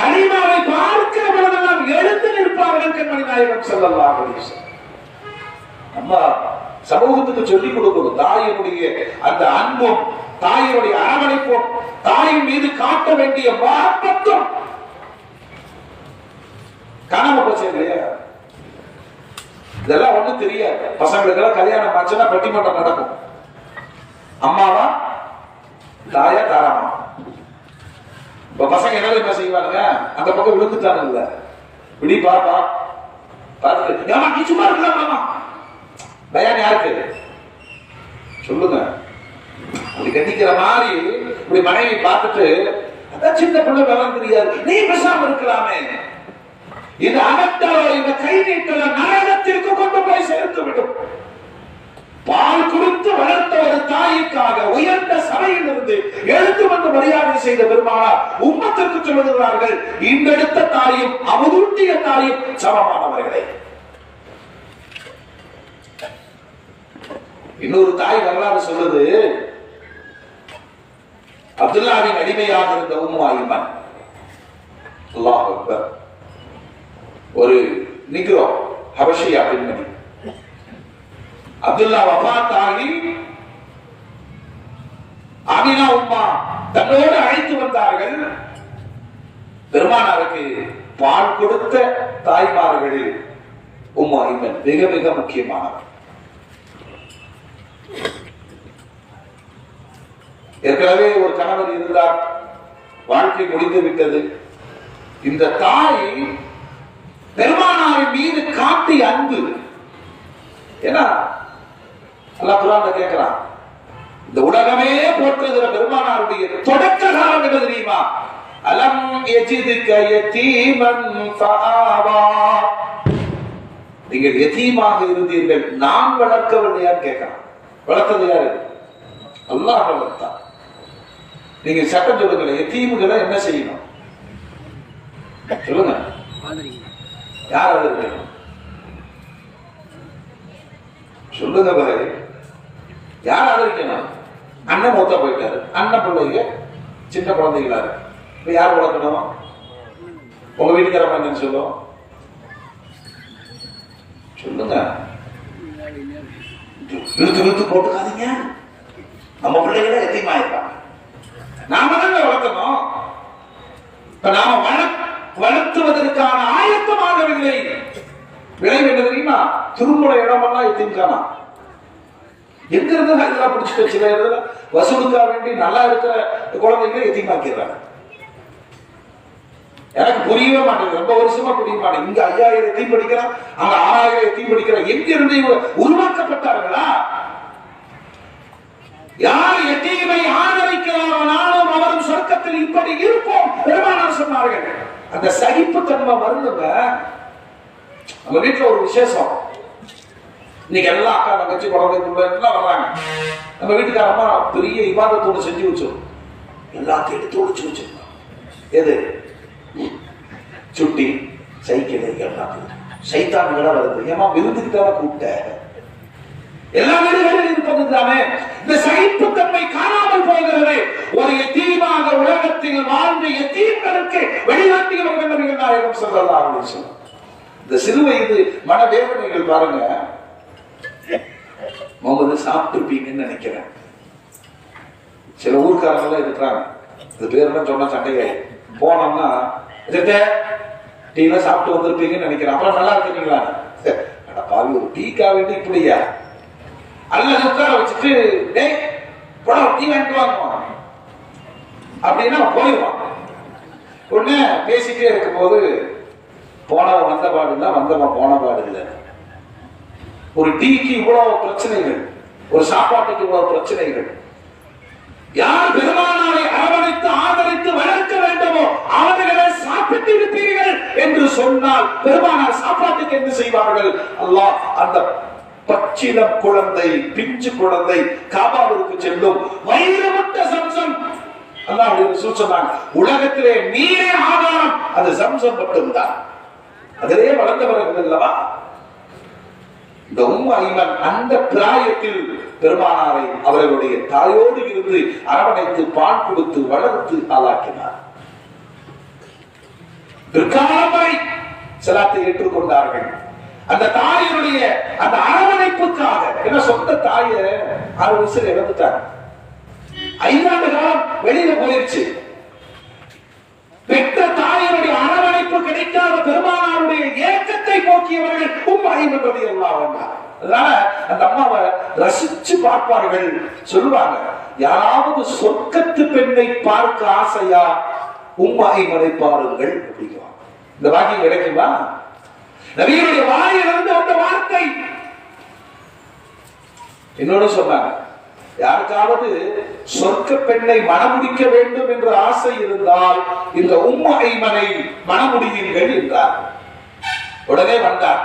ஹலீமாவை பார்க்கிற பொழுதெல்லாம் எழுந்து நிற்பார்கள் கண்மணி நாயகம் ஸல்லல்லாஹு அலைஹி வஸல்லம். அம்மா சமூகத்துக்கு சொல்லிக் கொடுக்கணும் தாயினுடைய அந்த அன்பும், தாயினுடைய அரவணைப்பும், தாயின் மீது காட்ட வேண்டிய மஹப்பத்தும். காணாம போச்சு இல்லையா? இதெல்லாம் ஒண்ணும் தெரியாது. பசங்களுக்கு எல்லாம் கல்யாணம் ஆச்சுன்னா பட்டிமன்றம் நடக்கும். அம்மாவா தாயா தாராமா? இப்ப பசங்க என்ன செய்வாங்க, அந்த பக்கம் விழுந்துட்டானுல்ல, விடி பாப்பா பார்த்துட்டு ஏமா நீ சும்மா இருக்கலாமா? பயான் யாருக்கு சொல்லுங்க. அப்படி கண்டிக்கிற மாதிரி இப்படி மனைவி பார்த்துட்டு, அதான் சின்ன பிள்ளை விவரம் தெரியாது, நீ பேசாம இருக்கலாமே. இந்த அகத்தாலோ இந்த கை நீட்டல நரகத்திற்கு கொண்டு போய் சேர்த்து விடும். பால் கொடுத்து வளர்த்த ஒரு தாய்க்காக உயர்ந்த சபையில் இருந்து எழுந்து வந்து மரியாதை செய்த பெருமானார் உம்மத்திற்கு சொல்லுகிறார்கள், இந்தெடுத்த தாயும் அவதூட்டிய தாயும் சமமானவர்களே. இன்னொரு தாய் வரலாறு சொல்லுது, அப்துல்லாவின் அடிமையாக இருந்த உம்மு ஐமன், அல்லாஹ் அக்பர், ஒரு நிக்ரோ ஹபஷியா பெண்மணி, அப்துல்லா வஃபாத் ஆகி ஆமினா உம்மா தன்னோடு அழைத்து வந்தார்கள். பெருமானாருக்கு பால் கொடுத்த தாய்மார்களில் உம்மா ஐமன் மிக மிக முக்கியமானவர். ஏற்கனவே ஒரு கணவர் இருந்தார், வாழ்க்கை முடிந்து விட்டது. இந்த தாய் பெருமானாரின் மீது காட்டிய அன்பு, ஏன்னா அல்லாஹ் குர்ஆன்ல கேட்கிறான், இந்த உலகமே போற்றுகிற பெருமானாருடைய தொடக்க காலம் என்ன தெரியுமா? அலம் யஜிதுக யதீமன் ஃபஆவா, நீங்கள் யதீமாக இருந்தீர்கள், நான் வளர்க்கவில்லையான்னு கேட்கிறான். வளர்த்தது யாரு? அல்லாஹ் வளர்த்தான். நீங்க சட்டம் சொல்லுங்க, யதீம்களை என்ன செய்யணும் சொல்லுங்க. யார் ஆதரிக்கணும் சொல்லுங்க பாரு. யார் ஆதரிக்கணும்? அண்ணன் மூத்தா போயிட்டாரு, அண்ணன் பிள்ளைங்க சின்ன குழந்தைகளா இருக்கு, இப்ப யார் வளர்க்கணும்? உங்க வீட்டுக்காரமா என்னன்னு சொல்லுவோம் சொல்லுங்க. இழுத்து இழுத்து போட்டுக்காதீங்க, நம்ம பிள்ளைகள எத்தையுமா இருப்பாங்க, நாம தாங்க வளர்க்கணும். இப்ப நாம வளர்த்துவதற்கான ஆயத்தமாகவில்லை. விளைவு என்ன தெரியுமா? திருமண இடமெல்லாம் எத்தின்கானா எங்க இருந்து இதெல்லாம் பிடிச்சிட்டு சில இடத்துல வசூலுக்கா வேண்டி நல்லா இருக்கிற குழந்தைங்களை எத்தியமாக்கிறாங்க. எனக்கு புரியவே மாட்டேங்குது, ரொம்ப வருஷமா புரிய மாட்டேங்குது. இங்க 5000 எத்தையும் படிக்கிறான், அங்க 6000 எத்தையும் படிக்கிறான். எங்க இருந்து உருவாக்கப்பட்டார்களா? யார் எத்தீமை ஆதரிக்கிறாரோ நானும் அவரும் சொர்க்கத்தில் இப்படி இருப்போம் பெருமானார் சொன்னார்கள். அந்த சகிப்புத்தன்மை வருதுங்க. நம்ம வீட்டுல ஒரு விசேஷம், இன்னைக்கு எல்லாம் அக்கா தங்கச்சி குழந்தை எல்லாம் வர்றாங்க. நம்ம வீட்டுக்காரமா பெரிய இபாதத்தோடு செஞ்சு வச்சோம், எல்லாத்தையும் எடுத்து ஒழிச்சு வச்சிருக்கோம். எது? சுட்டி சைக்கிள் எல்லாம் சைத்தான் விட வருது. ஏமா விருந்துக்கு தானே கூப்பிட்ட, எல்லா வீடுகளிலும் இருப்பது தானே. இந்த சகிப்புத்தன்மை காணாமல் போகிறது. ஒரு எத்தீமாக உலகத்தில் வாழ்ந்து எத்தீம்களுக்கு வெளிநாட்டியவர்கள் நபிகள் நாயகம் ஸல்லல்லாஹு அலைஹி வஸல்லம். இந்த சிறு வயது மனவேதனைகள் பாருங்க. முகமது சாப்பிட்டுருப்பீங்கன்னு நினைக்கிறேன். சில ஊர்க்காரங்க இருக்கிறாங்க, இது பேரெல்லாம் சொன்னா சண்டையை போனோம்னா டீலாம் சாப்பிட்டு வந்திருப்பீங்கன்னு நினைக்கிறேன். அப்புறம் நல்லா இருக்கீங்களா? பாவி ஒரு டீக்கா வேண்டி இப்படியா? அல்லது உட்கார வச்சுட்டு டேய் போட டீ வாங்கிட்டு வாங்குவான் அப்படின்னா போயிடுவான். ஒண்ணு பேசிட்டே இருக்கும் போது போனவன் வந்த பாடு இல்லை, வந்தவன் போன பாடு இல்லை. ஒரு டீக்கு இவ்வளவு பிரச்சனைகள், ஒரு சாப்பாட்டுக்கு இவ்வளவு பிரச்சனைகள். யார் பெருமானாரை அரவணைத்து ஆதரித்து வளர்க்க வேண்டுமோ அவர்களை சாப்பிட்டு இருப்பீர்கள் என்று சொன்னால் பெருமானார் சாப்பாட்டுக்கு என்ன செய்வார்கள்? அல்லாஹ் அந்த பச்சிலம் குழந்தை, பிஞ்சு குழந்தை காபாவிற்கு செல்லும் வயிறு முட்ட சம்சம். அல்லாஹ் சொன்னாங்க, உலகத்திலே நீரே ஆதாரம் அது சம்சம் மட்டும்தான். அதிலே வளர்ந்தவர்கள் அல்லவா இந்த உம்மு ஐமன். அந்த பிராயத்தில் பெருமானாரை அவர்களுடைய தாயோடு இருந்து அரவணைத்து பால் கொடுத்து வளர்த்து ஆளாக்கினார். பிற்காலம் வரை ஸலாத்தை ஏற்றுக்கொண்டார்கள். அந்த தாயினுடைய அந்த அரவணைப்புக்காக, என்ன சொந்த தாய 6 வயசுல இறந்துட்டாங்க. 5 ஆண்டு காலம் வெளியில போயிருச்சு. பெற்ற தாயினுடைய அரவணைப்பு கிடைக்காத பெருமானாருடைய ஏக்கத்தை போக்கியவர்கள் உம்மு ஐமன் ரலியல்லாஹு அன்ஹா. அதனால அந்த அம்மாவை ரசிச்சு பார்ப்பார்கள். சொல்லுவாங்க, யாராவது சொர்க்கத்து பெண்ணை பார்க்க ஆசையா உம்மு ஐமனை பாருங்கள் அப்படிங்கிறாங்க. இந்த வாக்கியம் கிடைக்குமா? நபியுடைய வாயிலிருந்து அந்த வார்த்தை. என்னோட சொன்னாங்க, யாருக்காவது சொர்க்க பெண்ணை மணமுடிக்க வேண்டும் என்ற ஆசை இருந்தால் இந்த உம்மு ஐமனை மணமுடியுங்கள் என்றார். உடனே வந்தார்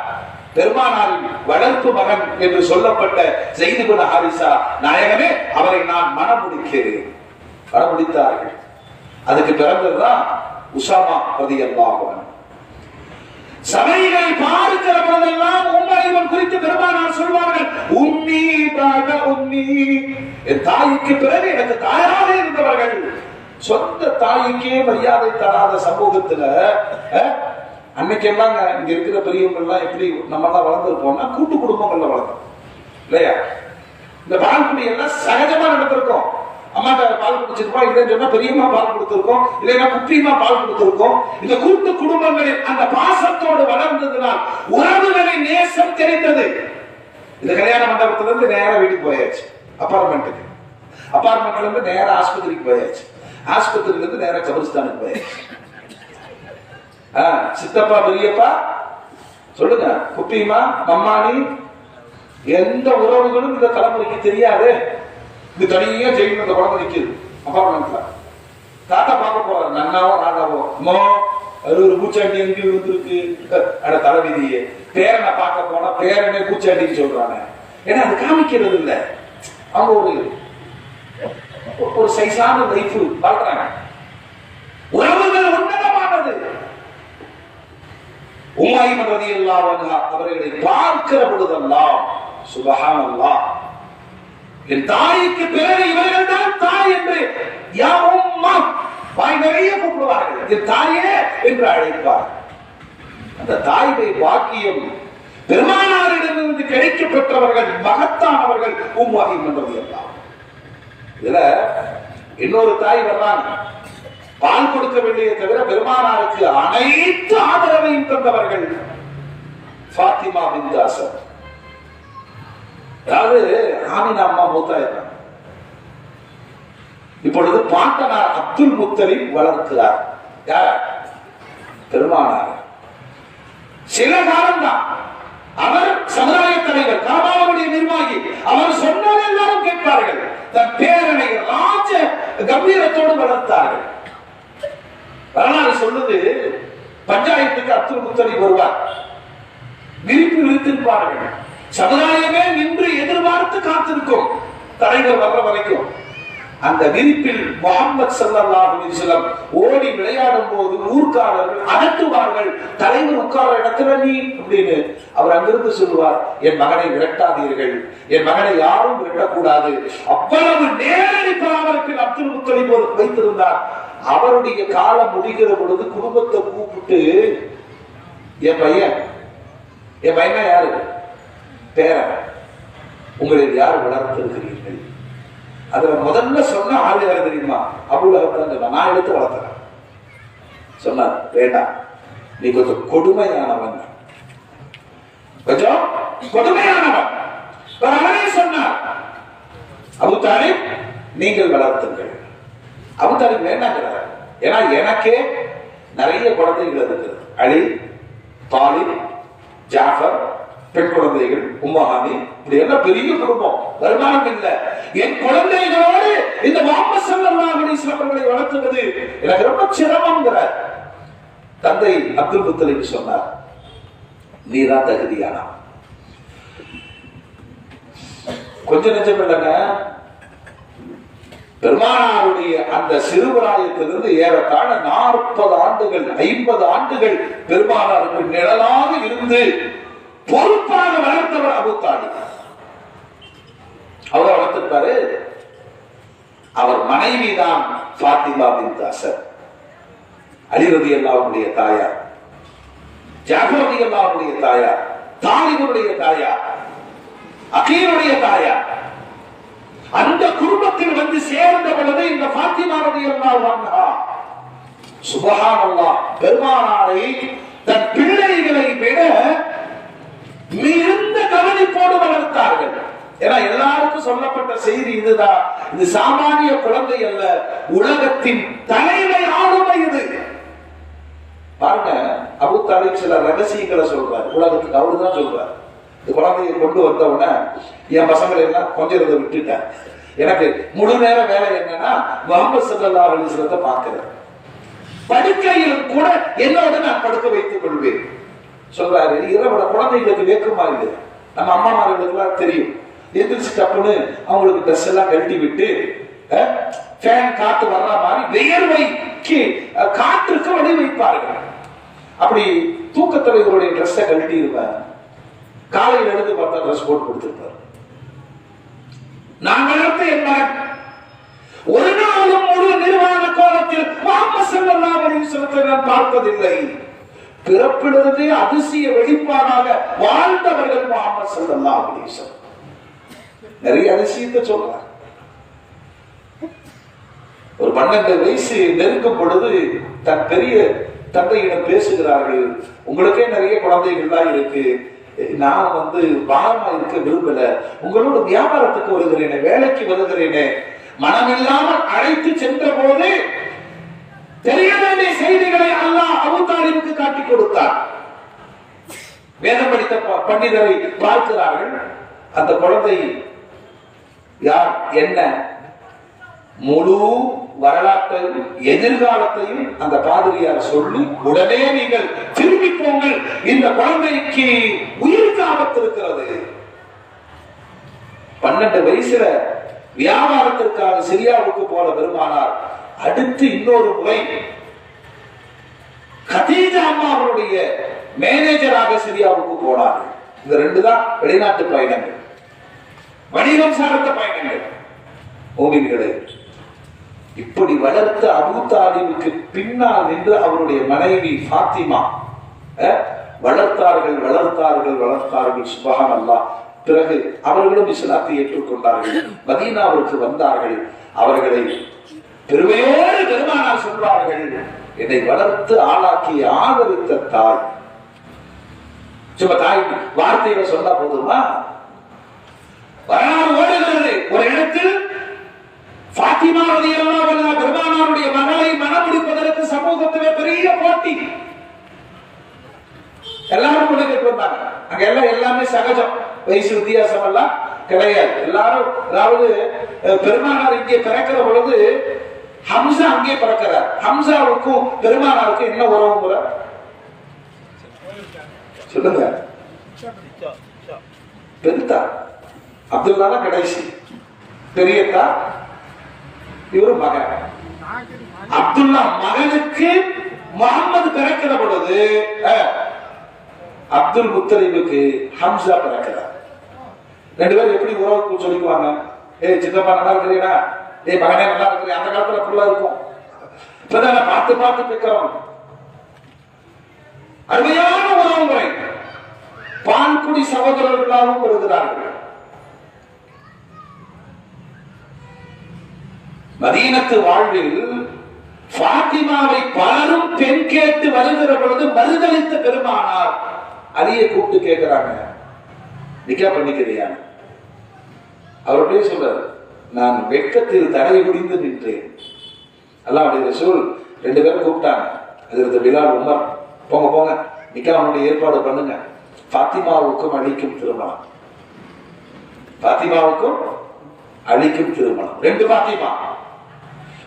பெருமானாரின் வளர்ப்பு மகன் என்று சொல்லப்பட்ட ஸைத் இப்னு ஹாரிஸா. நாயகமே, அவரை நான் மணமுடிக்கிறேன். மணமுடித்தார்கள். அதுக்கு பிறந்ததுதான் உஸாமா ரலியல்லாஹு அன்ஹு. சபைகளை பார்க்கிற போதெல்லாம் உம்மு ஐமன் குறித்து பெருமானார் சொல்வார்கள், உம்மி பாத உம்மி, என் தாய்க்கு பிறகு எனக்கு தாயாக இருந்தவர்கள். சொந்த தாய்க்கே மரியாதை தராத சமூகத்துல அன்னைக்கு எல்லாம் இங்க இருக்கிற பெரியவங்க எல்லாம் எப்படி நம்ம எல்லாம் வளர்ந்துருப்போம்னா கூட்டு குடும்பங்கள்ல வளர்ந்தோம் இல்லையா? இந்த பால் குடி எல்லாம் சகஜமா நடந்திருக்கும். அம்மா பால் குடிச்சிருப்போம், இல்லைன்னு சொன்னா பெரியம்மா பால் கொடுத்திருக்கோம், இல்லைன்னா குட்டியம்மா பால் கொடுத்திருக்கோம். இந்த கூட்டு குடும்பங்களில் அந்த பாசத்தோடு வளர்ந்ததுனால் உறவுகளின் நேசம் தெரிந்தது. இந்த கல்யாண மண்டபத்துல இருந்து நேரம் வீட்டுக்கு போயாச்சு, அபார்ட்மெண்ட்டுக்கு. அபார்ட்மெண்ட்ல இருந்து நேரம் ஆஸ்பத்திரிக்கு போயாச்சு, ஆஸ்பத்திரியில இருந்து நேரம் கபரிஸ்தானுக்கு போயாச்சு. சித்தப்பா பெரியப்பா சொல்லுங்க, குட்டிமா மம்மானி, எந்த உறவுகளும் இந்த தலைமுறைக்கு தெரியாது. இது தனியா செய்யணும். இந்த குழந்தை நிற்குது அபார்ட்மெண்ட்ல, தாத்தா பார்க்க போறாரு, நன்னாவோ ராதாவோ, அம்மா அது ஒரு பூச்சாண்டி எங்க வந்துருக்கு அட தலைவிதியே. பேரனை பார்க்க போனா பேரனே பூச்சாண்டின்னு சொல்றாங்க. ஏன்னா அது காமிக்கிறது இல்லை, அவங்க ஒரு சைஸான லைஃப் வாழ்றாங்க. உறவுகள் உன்னதமானது. உம்மாயிமன் ரலியல்லாஹு அன்ஹா அவர்களை பார்க்கிற பொழுதெல்லாம் சுப்ஹானல்லாஹ், என் தாய்க்கு பிறகு இவர்கள் தான் தாய் என்று யா உம்மா வாய் நிறைய கூப்பிடுவார்கள். என் தாயே என்று அழைப்பார். அந்த தாய்மை பாக்கியம் பெருமானாரிடமிருந்து கிடைக்கப்பெற்றவர்கள் மகத்தானவர்கள் உம்மாயிமன் ரலியல்லாஹு. இதுல இன்னொரு தாய் வர்றாங்க, பால் கொடுக்கவில்லையே தவிர பெருமானாருக்கு அனைத்து ஆதரவையும் தந்தவர்கள் ஃபாத்திமா பின்த் அஸத். அதாவது ஆமினா அம்மா மூத்தாயிரம். இப்பொழுது பாட்டனார் அப்துல் முத்தலிப் வளர்க்கிறார். யார்? பெருமானார். சில காலம்தான் அவர் சமுதாய தலைவர், காபாவுடைய நிர்வாகி. அவர் சொன்னதை எல்லாரும் கேட்பார்கள். தன் பேரனை ராஜ கம்பீரத்தோடு வளர்த்தார்கள். வரலாறு சொல்லுது, பஞ்சாயத்துக்கு அப்துல் முத்தலிப் வருவார், விரிப்பு விரித்திருப்பார்கள். சமுதாயமே நின்று எதிர்பார்த்து காத்திருக்கும் தலைவர் வர்ற வரைக்கும். அந்த விரிப்பில் முஹம்மது ஸல்லல்லாஹு அலைஹி வஸல்லம் ஓடி விளையாடும் போது ஊர்க்காரர்கள் அதட்டுவார்கள், தலைவர் உட்கார இடத்துல நீ அப்படின்னு. அவர் அங்கிருந்து சொல்லுவார், என் மகனை விரட்டாதீர்கள், என் மகனை யாரும் விரட்டக்கூடாது. அவ்வளவு நேரடி பராமரிப்பில் அப்துல் முத்தலிப் வைத்திருந்தார். அவருடைய காலம் முடிகிற பொழுது குடும்பத்தை கூப்பிட்டு, என் பையனா யாரு? பேரன். உங்களில் யார் வளர்த்திருக்கிறீர்கள்? அதுல முதல்ல சொன்ன ஆளு யாரு தெரியுமா? அபூ லஹப் தான் சொன்னான். நான் எடுத்து வளர்த்தேன் சொன்னார். வேண்டாம், நீ கொஞ்சம் கொடுமையானவன், கொஞ்சம் கொடுமையானவன். அவனே சொன்னார், அபூ தாலிப் நீங்கள் வளர்த்துங்கள். அபூ தாலிப் வேண்டாங்கிறார். ஏன்னா எனக்கே நிறைய குழந்தைகள் இருக்கிறது. அலி, தாலிப், ஜாஃபர், பெண் குழந்தைகள், உம்மஹானி, இப்படி எல்லாம் பெரிய குடும்பம், வருமானம் இல்ல. என் குழந்தைகளோடு இந்த முஹம்மது ஸல்லல்லாஹு அலைஹி வஸல்லம் அவர்களை வளர்த்துவது எனக்கு ரொம்ப சிரமம்ங்கிறார். தந்தை அப்துல் முத்தலிப் சொன்னார், நீதான் தகுதியானா. கொஞ்சம் நெஞ்சம் இல்லைங்க, பெருமானாருடைய அந்த சிறுபிராயத்திலிருந்து ஏறத்தாழ 40 ஆண்டுகள் 50 ஆண்டுகள் பெருமானாருக்கு நிழலாக இருந்து பொறுப்பாக வளர்த்தவர் அபூ தாலிப். அவரை வளர்த்திருப்பாரு. அவர் மனைவிதான் ஃபாத்திமா பின்த் அஸத், அலி ரலியல்லாஹு அன்ஹுடைய தாயார், ஜாஃபர் ரலியல்லாஹு அன்ஹுடைய தாயார், தாலிபுடைய தாயார், அகீலுடைய தாயார். அந்த குடும்பத்தில் வந்து சேர்ந்த பொழுது இந்த ஃபாத்திமா ரலியல்லாஹு அன்ஹா சுப்ஹானல்லாஹ் பெருமானாரை தன் பிள்ளைகளை விட மிகுந்த கவனிப்போடு வளர்த்தார்கள். ஏன்னா எல்லாருக்கும் சொல்லப்பட்ட செய்தி இதுதான், இது சாமானிய குழந்தை அல்ல, உலகத்தின் தலைமை ஆளுமை இது. பாருங்க, அபூ தாலிப் சில ரகசியங்களை சொல்றாரு உலகத்துக்கு. அவருதான் சொல்றாரு, இந்த குழந்தையை கொண்டு வந்த உடனே என் பசங்களை எல்லாம் கொஞ்சம் விட்டுட்டேன். எனக்கு முழு நேர வேலை என்னன்னா முஹம்மது ஸல்லல்லாஹு அலைஹி வஸல்லம் பார்க்கிறேன். படுக்கையில் கூட என்னோட நான் படுக்க வைத்துக் கொள்வேன் சொல்றாரு. இரவோட குழந்தைகளுக்கு வேக்குமா இல்லை, நம்ம அம்மாமார்களுக்கு தெரியும். எந்திரிச்சு டப்புன்னு அவங்களுக்கு ட்ரெஸ் எல்லாம் கழட்டி விட்டு ஃபேன் காத்து வர்ற மாதிரி வேர்வைக்கு காற்றுக்கு வழி வைப்பார்கள். அப்படி தூக்கத்தலைவருடைய ட்ரெஸ்ஸை கழட்டி இருப்பார். காலையில் எடுத்து பார்த்தா ட்ரெஸ் போட்டு கொடுத்திருப்பார். நான் வளர்த்த என் மகன் ஒரு நாளும் முழு நிர்வாண கோலத்தில் முஹம்மது ஸல்லல்லாஹு அலைஹி வஸல்லம் நான் பார்த்ததில்லை. பிறப்பிலிருந்தே அதிசய வெளிப்பாடாக வாழ்ந்தவர்கள் முஹம்மது ஸல்லல்லாஹு அலைஹி வஸல்லம். நிறைய அதிசயத்தை சொல்றாங்க. ஒரு 12 வயசு நெருங்கும் பொழுது தன் பெரிய தந்தையிடம் பேசுகிறார்கள், உங்களுக்கே நிறைய குழந்தைகள்லாம் இருக்கு, நான் பாரமா இருக்க விரும்பல, உங்களோட வியாபாரத்துக்கு வருகிறேனே, வேலைக்கு வருகிறேனே. மனமில்லாமல் அழைத்து சென்ற போது தெரிய வேண்டிய செய்திகளை அல்லாஹ் அபூ தாலிபுக்கு காட்டிக் கொடுத்தார். வேதம் படித்த பண்டிதரை பார்க்கிறார்கள். அந்த குழந்தை யார் என்ன முழு வரலாற்றையும் எதிர்காலத்தையும் அந்த பாதிரியார் சொல்லி, உடனே நீங்கள் திரும்பி போங்கள், இந்த குழந்தைக்கு உயிருக்கு ஆபத்து இருக்கிறது. 12 வயசுல வியாபாரத்திற்காக சிரியாவுக்கு போன பெருமானார் அடுத்து இன்னொரு முறை கதீஜா அம்மா அவருடைய மேனேஜராக சிரியாவுக்கு போனார்கள். இந்த 2 தான் வெளிநாட்டு பயணங்கள், வணிகம் சார்ந்த பயணங்கள். மூமின்களே, இப்படி வளர்த்த அபூ தாலிபுக்கு பின்னால் நின்று அவருடைய மனைவி ஃபாத்திமா வளர்த்தார்கள் வளர்த்தார்கள் வளர்த்தார்கள். சுப்ஹானல்லாஹ். பிறகு அவர்களும் இஸ்லாத்தை ஏற்றுக்கொண்டார்கள், மதீனாவுக்கு வந்தார்கள். அவர்களை பெருமையோடு பெருமானார் சொல்வார்கள், என்னை வளர்த்து ஆளாக்கி ஆதரித்த தாய். சும்மா தாய் வார்த்தையில சொன்னா போதுமா? வரலாறு ஓடுகிறது. ஒரு இடத்தில் ஃபாத்திமா ரலியல்லாஹு அன்ஹா பெருமானாருடைய மகளை மணமுடிப்பதற்கு சமூகத்திலே பெரிய போட்டி. எல்லாரும் கொண்டு வந்தாங்க. அங்க எல்லாமே சகஜம், வயசு வித்தியாசம் எல்லாம் கிடையாது. எல்லாரும், அதாவது பெருமானார் இங்கே பிறக்கிற பொழுது ஹம்சா அங்கே பிறக்கிறார். ஹம்சாவுக்கும் பெருமானாருக்கும் என்ன உறவு முறை சொல்லுங்க? பெருத்தா அப்துல்லா கடைசி, பெரியத்தா இவரு மகன். அப்துல்லா மகனுக்கு முகமது பிறக்கிற பொழுது அப்துல் முத்தலிபுக்கு ஹம்சா பிறக்கிறார். 2 பேரும் எப்படி உறவு சொல்லிக்குவாங்க? சித்தப்பா நல்லா இருக்கிறீனா, மகனே நல்லா இருக்கிறேன். அந்த காலத்துல ஃபுல்லா இருக்கும். இப்பதான் பார்த்து பார்த்து கேட்கிறோம். அருமையான உறவு முறை. பால்குடி சகோதரர்களாகவும் வருகிறார்கள். மதீனத்து வாழ்வில் ஃபாத்திமாவை பலரும் பெண் கேட்டு வருகிற பொழுது மறுதளித்த பெருமானார் அலியை கூப்பிட்டு கேட்கிறாங்க, நிக்கா பண்ணிக்கிறியா? அவருடைய சொல்றாரு, நான் வெட்கத்தில் தடை குடிந்து நின்றேன். அல்லாஹ்வுடைய ரசூல் 2 பேரும் கூப்பிட்டாங்க. ஹஜ்ரத் பிலால், உமர், போங்க போங்க, நிக்காவுடைய ஏற்பாடு பண்ணுங்க. ஃபாத்திமாவுக்கும் அலிக்கும் திருமணம். ஃபாத்திமாவுக்கும் அலிக்கும் திருமணம். 2 ஃபாத்திமா.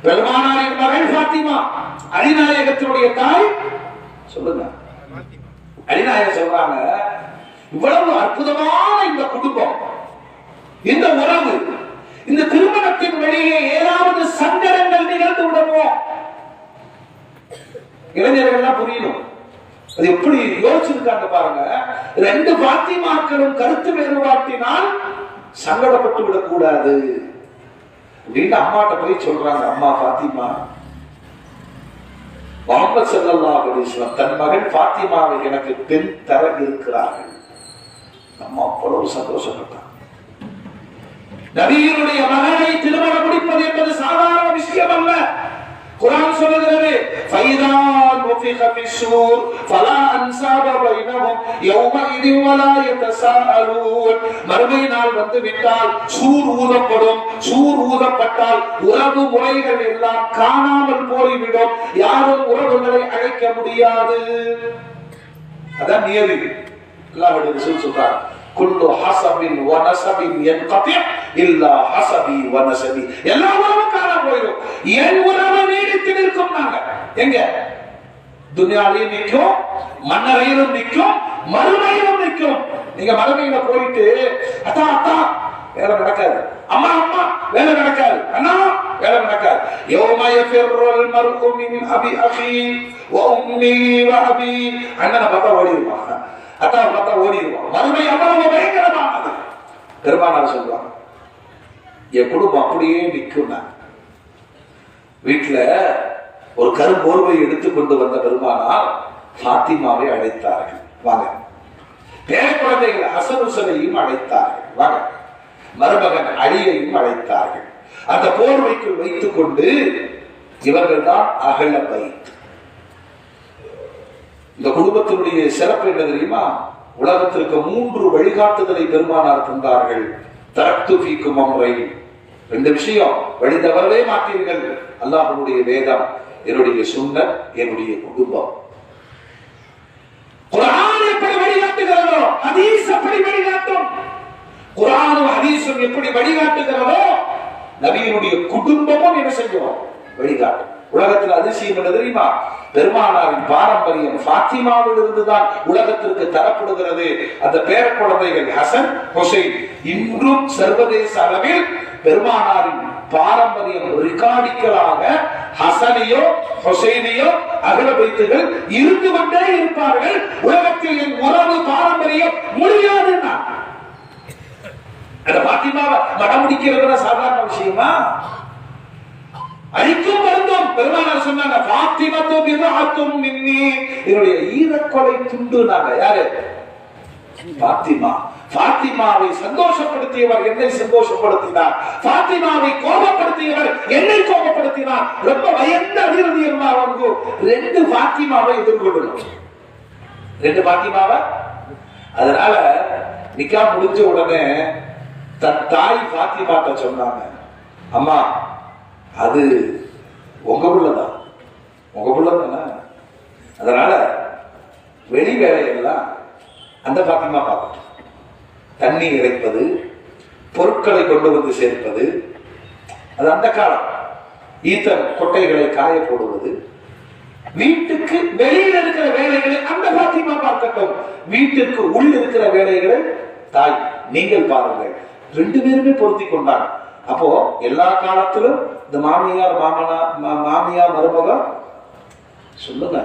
பெருமானாரின் மகள் ஃபாத்திமா, அலிநாயகத்தினுடைய தாய். சொல்லுங்க, அலிநாயகம் சொல்றாங்க, இவ்வளவு அற்புதமான இந்த குடும்பம், இந்த உறவு, இந்த திருமணத்தின் வெளியே ஏதாவது சங்கடங்கள் நிகழ்ந்து விடுமோ? இளைஞர்கள் புரியணும், அது எப்படி யோசிச்சிருக்காங்க பாருங்க. 2 ஃபாத்திமாக்களும் கருத்து வேறுபாட்டினால் சங்கடப்பட்டு விடக்கூடாது அப்படின்னு அம்மாட்ட போய் சொல்றாங்க. அம்மா ஃபாத்திமா, முஹம்மது ஸல்லல்லாஹு அலைஹி வஸல்லம் தன் மகன் ஃபாத்திமாவை எனக்கு பெண் தர இருக்கிறார்கள். அம்மா அவ்வளவு சந்தோஷப்பட்டாங்க. நபியினுடைய மகனை திருமணம் முடிப்பது என்பது சாதாரண விஷயம் அல்ல. குர்ஆன் சொல்லுகிறது, ஃபைதா நுஃபிக ஃபிஸ்ஸூர் ஃபலா அன்சாப பைனஹும் யௌமஇதின் வலா யதஸாஅலூன். மறுமை நாள் வந்து விட்டால் சூர் ஊதப்படும். சூர் ஊதப்பட்டால் உறவு முறைகள் எல்லாம் காணாமல் போய்விடும். யாரும் உறவுகளை அழைக்க முடியாது. அதான் நியதி. அல்லாஹ்வுடைய ரசூல் சொல்றார், குல்லு ஹஸபின் வ நஸபின் யன்கதி இல்லா ஹஸபி வ நஸபி. எல்லா உறவும் காணாம போயிடும், என் உறவு நீடித்து நிற்கும். நாங்க எங்க துன்யாவிலும் நிற்கும், மன்னரையிலும் நிற்கும், மறுமையிலும் நிற்கும். நீங்க மறுமையில போயிட்டு அத்தா அத்தா வேலை நடக்காது, அம்மா அம்மா வேலை நடக்காது, அண்ணா வேலை நடக்காது. யௌம யஃபிருல் மர்உ மின் அபி அஹி வ உம்மி வ அபி. அண்ணனை பார்த்தா ஓடிடுவாங்க, அத்தாவை பார்த்தா ஓடிடுவான். மறுமை அவ்வளவு பயங்கரமானது. பெருமானார் சொல்றாங்க, என் குடும்பம் அப்படியே நிற்கும். வீட்டுல ஒரு கரும்போர்வை எடுத்துக்கொண்டு வந்த பெருமானார் ஃபாத்திமாவை அழைத்தார்கள், வாங்க. பேர குழந்தைகள் ஹசன் ஹுசைனையும் அழைத்தார்கள், வாங்க. மருமகன் அலியையும் அழைத்தார்கள். அந்த போர்வைக்குள் வைத்துக் கொண்டு இவர்கள் தான் அகல பைத். இந்த குடும்பத்தினுடைய சிறப்பு என்ன தெரியுமா? உலகத்திற்கு 3 வழிகாட்டுதலை பெருமானார் தந்தார்கள். தரக்து ஃபீக்கும் அம்ரைன், 2 விஷயம் வழி தவறவே மாட்டீர்கள். அல்லாஹ்வுடைய வேதம், என்னுடைய சுன்னத், என்னுடைய குடும்பம். குர்ஆன் எப்படி வழிகாட்டுகிறதோ ஹதீஸ் எப்படி வழிகாட்டும். குர்ஆனும் ஹதீஸும் எப்படி வழிகாட்டுகிறதோ நபியினுடைய குடும்பமும் என்ன செய்யும்? வழிகாட்டும். உலகத்தில் அதிசயம் என்ன தெரியுமா? பெருமானாரின் பாரம்பரியம் ஃபாத்திமாவில் இருந்துதான் உலகத்திற்கு தரப்படுகிறது. அந்த பேர குழந்தைகள் ஹசன், ஹுசைன் இன்றும் சர்வதேச அளவில் பெருமானாரின் பாரம்பரியம் ரிகார்டிக்கலாக ஹசனையோ ஹுசைனையோ அகல பைத்துகள் இருந்து கொண்டே இருப்பார்கள். உலகத்தில் என் உறவு பாரம்பரியம் முடியாதுன்னா அந்த பாத்திமாவை மடமுடிக்கிறது சாதாரண விஷயமா? அழிக்கும் மருந்தும் பெருமானார் சொன்னாங்க, ஃபாத்திமத்து பிதஅத்தும் மின்னி, என்னுடைய ஈரக்கொலை துண்டு. நாங்க யாரு? ஃபாத்திமா. ஃபாத்திமாவை சந்தோஷப்படுத்தியவர் என்னை சந்தோஷப்படுத்தினார், ஃபாத்திமாவை கோபப்படுத்தியவர் என்னை கோபப்படுத்தினார். ரொம்ப பயந்த அதிர்வு இருந்தார். 2 ஃபாத்திமாவை எதிர்கொள்ளணும், 2 ஃபாத்திமாவை. அதனால நிக்கா முடிஞ்ச உடனே தன் தாய் ஃபாத்திமாட்ட சொன்னாங்க, அம்மா அது உங்க புள்ளதான், உங்க புள்ளதானே, அதனால வெளி வேலையெல்லாம் அந்த ஃபாத்திமா பார்க்கட்டும். தண்ணி இறைப்பது, பொருட்களை கொண்டு வந்து சேர்ப்பது, அது அந்த காலம். ஈத்தர் கொட்டைகளை காய போடுவது, வீட்டுக்கு வெளியில் இருக்கிற வேலைகளை அந்த ஃபாத்திமா பார்க்கட்டும், வீட்டுக்கு உள்ள இருக்கிற வேலைகளை தாய் நீங்கள் பாருங்கள். 2 பேருமே பொருத்தி கொண்டாங்க. அப்போ எல்லா காலத்திலும் இந்த மாமியார் மாமியார் மருமகன் சொல்லுங்க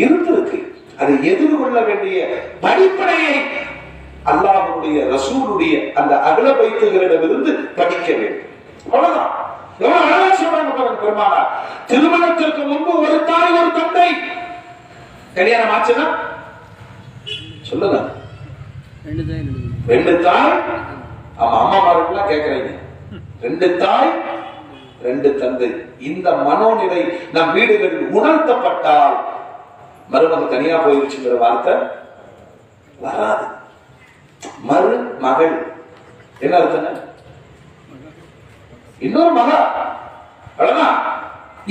இருந்திருக்கு. அதை எதிர்கொள்ள வேண்டிய படிப்படையை அல்லாஹ்வுடைய ரசூலுடைய அந்த அகல பைத்துகளிடமிருந்து படிக்க வேண்டும். அவ்வளவுதான். எவ்வளவு அழகா சொல்றாங்க பாருங்க பெருமானார். திருமணத்திற்கு முன்பு ஒரு தாய் ஒரு தந்தை. கல்யாணம் ஆச்சுன்னா சொல்லுங்க 2 தாய். ஆமா, அம்மாமாருக்குலாம் கேட்கிறீங்க, 2 தாய் 2 தந்தை. இந்த மனோநிலை நம் வீடுகளில் உணர்த்தப்பட்டால் மருமக தனியா போயிருச்சுங்கிற வார்த்தை வராது. மருமகள் என்ன அர்த்தம்? இன்னொரு மகா. அவ்வளவுதான்.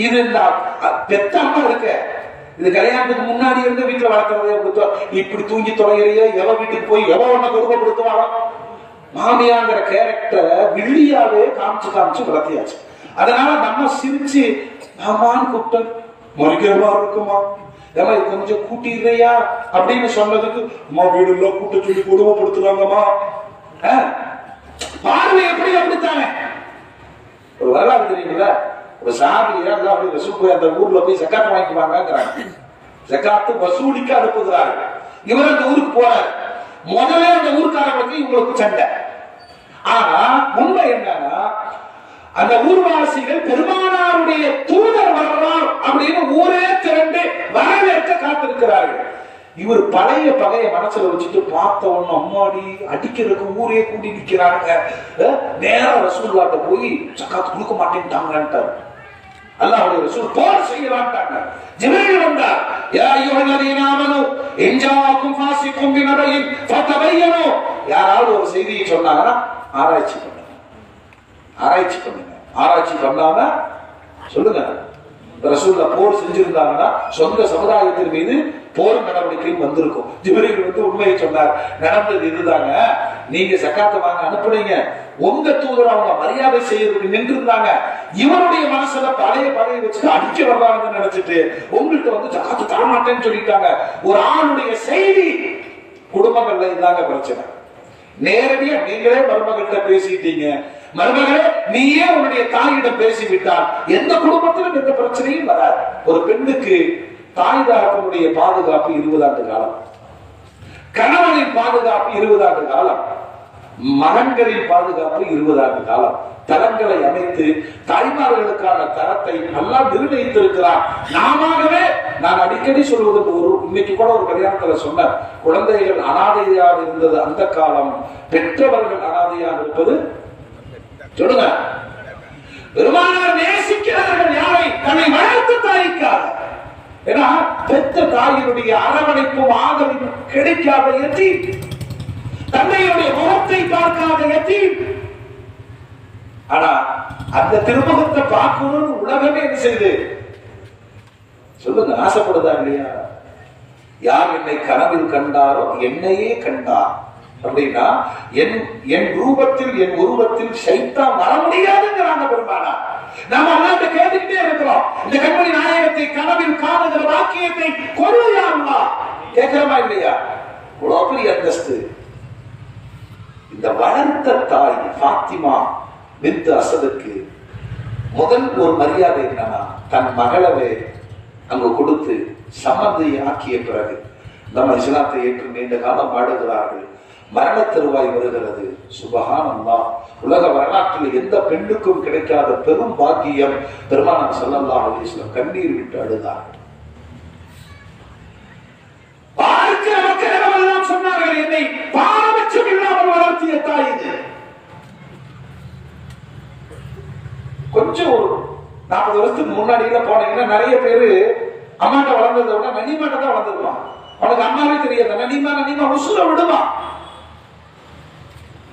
இது பெத்த அம்மா இருக்க, இது கல்யாணத்துக்கு முன்னாடி இருந்து வீட்டுல வளர்க்கறதே இப்படி தூங்கி தொலைகிறிய, எவ வீட்டுக்கு போய் எவ ஒன்ன கொடுமைப்படுத்துவாளோ. மாமியாங்கிற கேரக்டரை வில்லியாவே காமிச்சு வளர்த்தியாச்சு. அதனால நம்ம சிரிச்சு மாமான்னு கூப்பிட்டு மறுக்கிறமா இருக்குமா, ஏமா இது கொஞ்சம் கூட்டிடுறியா அப்படின்னு சொன்னதுக்கு அம்மா வீடு எல்லாம் கூட்ட சொல்லி கொடுமைப்படுத்துறாங்கம்மா. பார்வை எப்படி அப்படித்தானே. ஒரு வரலாறு தெரியுங்களா? ஒரு சாமியா அப்படி ரசூல் போய் அந்த ஊர்ல போய் ஜக்காத்து வாங்கிக்குவாங்கிறாங்க. ஜக்காத்து வசூலிக்க அனுப்புகிறாரு. இவர் அந்த ஊருக்கு போறாரு. முதல்ல அந்த ஊருக்காரங்களுக்கு இவங்களுக்கு சண்டை. ஆனா உண்மை என்னன்னா, அந்த ஊர்வாசிகள் பெருமானாருடைய தூதர் வர்றார் அப்படின்னு ஊரே திரண்டு வரவேற்க காத்திருக்கிறார்கள். இவர் பழைய பகைய மனசுல வச்சுட்டு பார்த்த ஒண்ணு அம்மாடி அடிக்கிறதுக்கு ஊரே கூட்டி நிக்கிறாங்க. நேரம் ரசூலுல்லாஹ்ட்ட போய் ஜக்காத் கொடுக்க மாட்டேன்ட்டாங்கன்ட்டார். அல்லாஹ்வுடைய ரசூல் போர் செய்யலாம்ட்டாங்க. ஜிப்ரீல் வந்தார். யா அய்யுஹல்லதீன ஆமனூ இன் ஜாஅக்கும் ஃபாஸிகும் பினபையின் ஃபதபையனூ. யாராவது ஒரு செய்தியை சொன்னாங்கன்னா ஆராய்ச்சி பண்ணுங்க, ஆராய்ச்சி பண்ணுங்க. ஆராய்ச்சி பண்ணாம சொல்லுங்க. ரசூலுல்லாஹ் போர் செஞ்சிருந்தாங்கன்னா சொந்த சமுதாயத்தின் மீது போர் நடவடிக்கையும் வந்திருக்கும். ஜிப்ரீல் வந்து உண்மையை சொன்னார். நடந்தது இதுதாங்க. நீங்க ஜக்காத் வாங்க அனுப்புனீங்க, உங்க தூதர் அவங்க மரியாதை செய்யறதுக்கு நின்று இருந்தாங்க. இவருடைய மனசுல பழைய வச்சுட்டு அடிக்க வர்றாங்கன்னு நினைச்சிட்டு உங்கள்கிட்ட வந்து ஜக்காத்து தர மாட்டேன்னு சொல்லிட்டாங்க. ஒரு ஆளுடைய செய்தி குடும்பங்கள்ல இதாங்க பிரச்சனை. நேரடியா நீங்களே மருமகள்கிட்ட பேசிட்டீங்க, மருமகளே நீயே உன்னுடைய தாயிடம் பேசிவிட்டால் எந்த குடும்பத்திலும் எந்த பிரச்சனையும் வராது. ஒரு பெண்ணுக்கு தாய் தகப்பனுடைய பாதுகாப்பு 20 ஆண்டு காலம், கணவனின் பாதுகாப்பு 20 ஆண்டு காலம். மகன்களின் பாதுகாப்பு 20 ஆண்டு காலம். தரங்களை அமைத்து தாய்மார்களுக்கான தரத்தை நல்லா நிர்ணயித்திருக்கிறார். நாமவே நான் அடிக்கடி சொல்வது, இன்னைக்கு கூட ஒரு கல்யாணத்துல சொன்ன, குழந்தைகள் அனாதையாக இருந்தது அந்த காலம், பெற்றவர்கள் அனாதையாக இருப்பது சொல்லுங்க. பெருமானார் நேசிக்கிறார்கள் யாரை? தன்னை வளர்த்த தாய்க்காக. ஏன்னா பெற்ற தாயினுடைய அரவணைப்பும் ஆதரவும் கிடைக்காத எத்தீம், தந்தையுடைய முகத்தை பார்க்காத எத்தீம். ஆனா அந்த திருமுகத்தை பார்க்கணும்னு உலகமே என்ன செய்யுது சொல்லுங்க, ஆசைப்படுதா இல்லையா? யார் என்னை கனவில் கண்டாரோ என்னையே கண்டார் அப்படின்னா என் ரூபத்தில் என் உருவத்தில் சைத்தான் வர முடியாதுங்கிறாங்க பெருமானார். நாம அல்லாஹ்ட்ட கேட்டுக்கிட்டே இருக்கிறோம், இந்த கண்மணி நாயகத்தை கனவில் காணுகிற வாக்கியத்தை கொள்ளையா அல்லாஹ் கேட்கிறோமா இல்லையா? இவ்வளவு பெரிய அந்தஸ்து. இந்த வளர்த்த தாய் ஃபாத்திமா பின்த் அசதுக்கு முதல் ஒரு மரியாதை என்னன்னா, தன் மகளவே அங்கு கொடுத்து சம்மந்தை ஆக்கிய பிறகு நம்ம இஸ்லாத்தை ஏற்று நீண்ட காலம் வாடுகிறார்கள். மரண தருவாய் வருகிறது. சுபஹானல்லாஹ், உலக வரலாற்றில் எந்த பெண்ணுக்கும் கிடைக்காத பெரும் பாக்கியம். பெருமானார் ஸல்லல்லாஹு அலைஹி வஸல்லம் கண்ணீர் விட்டு அழுதார்கள். சொன்னார்கள், என்னை பாரபட்சம் இல்லாமல் வளர்த்திய தாய் இது. கொஞ்சம் ஒரு 40 வருஷத்துக்கு முன்னாடி போனீங்கன்னா நிறைய பேரு அம்மாட்ட வளர்ந்ததை விட நனிமாட்ட தான் வளர்ந்துருப்பான். அவனுக்கு அம்மாவே தெரியாது, நனிமா உசுர விடுவான்.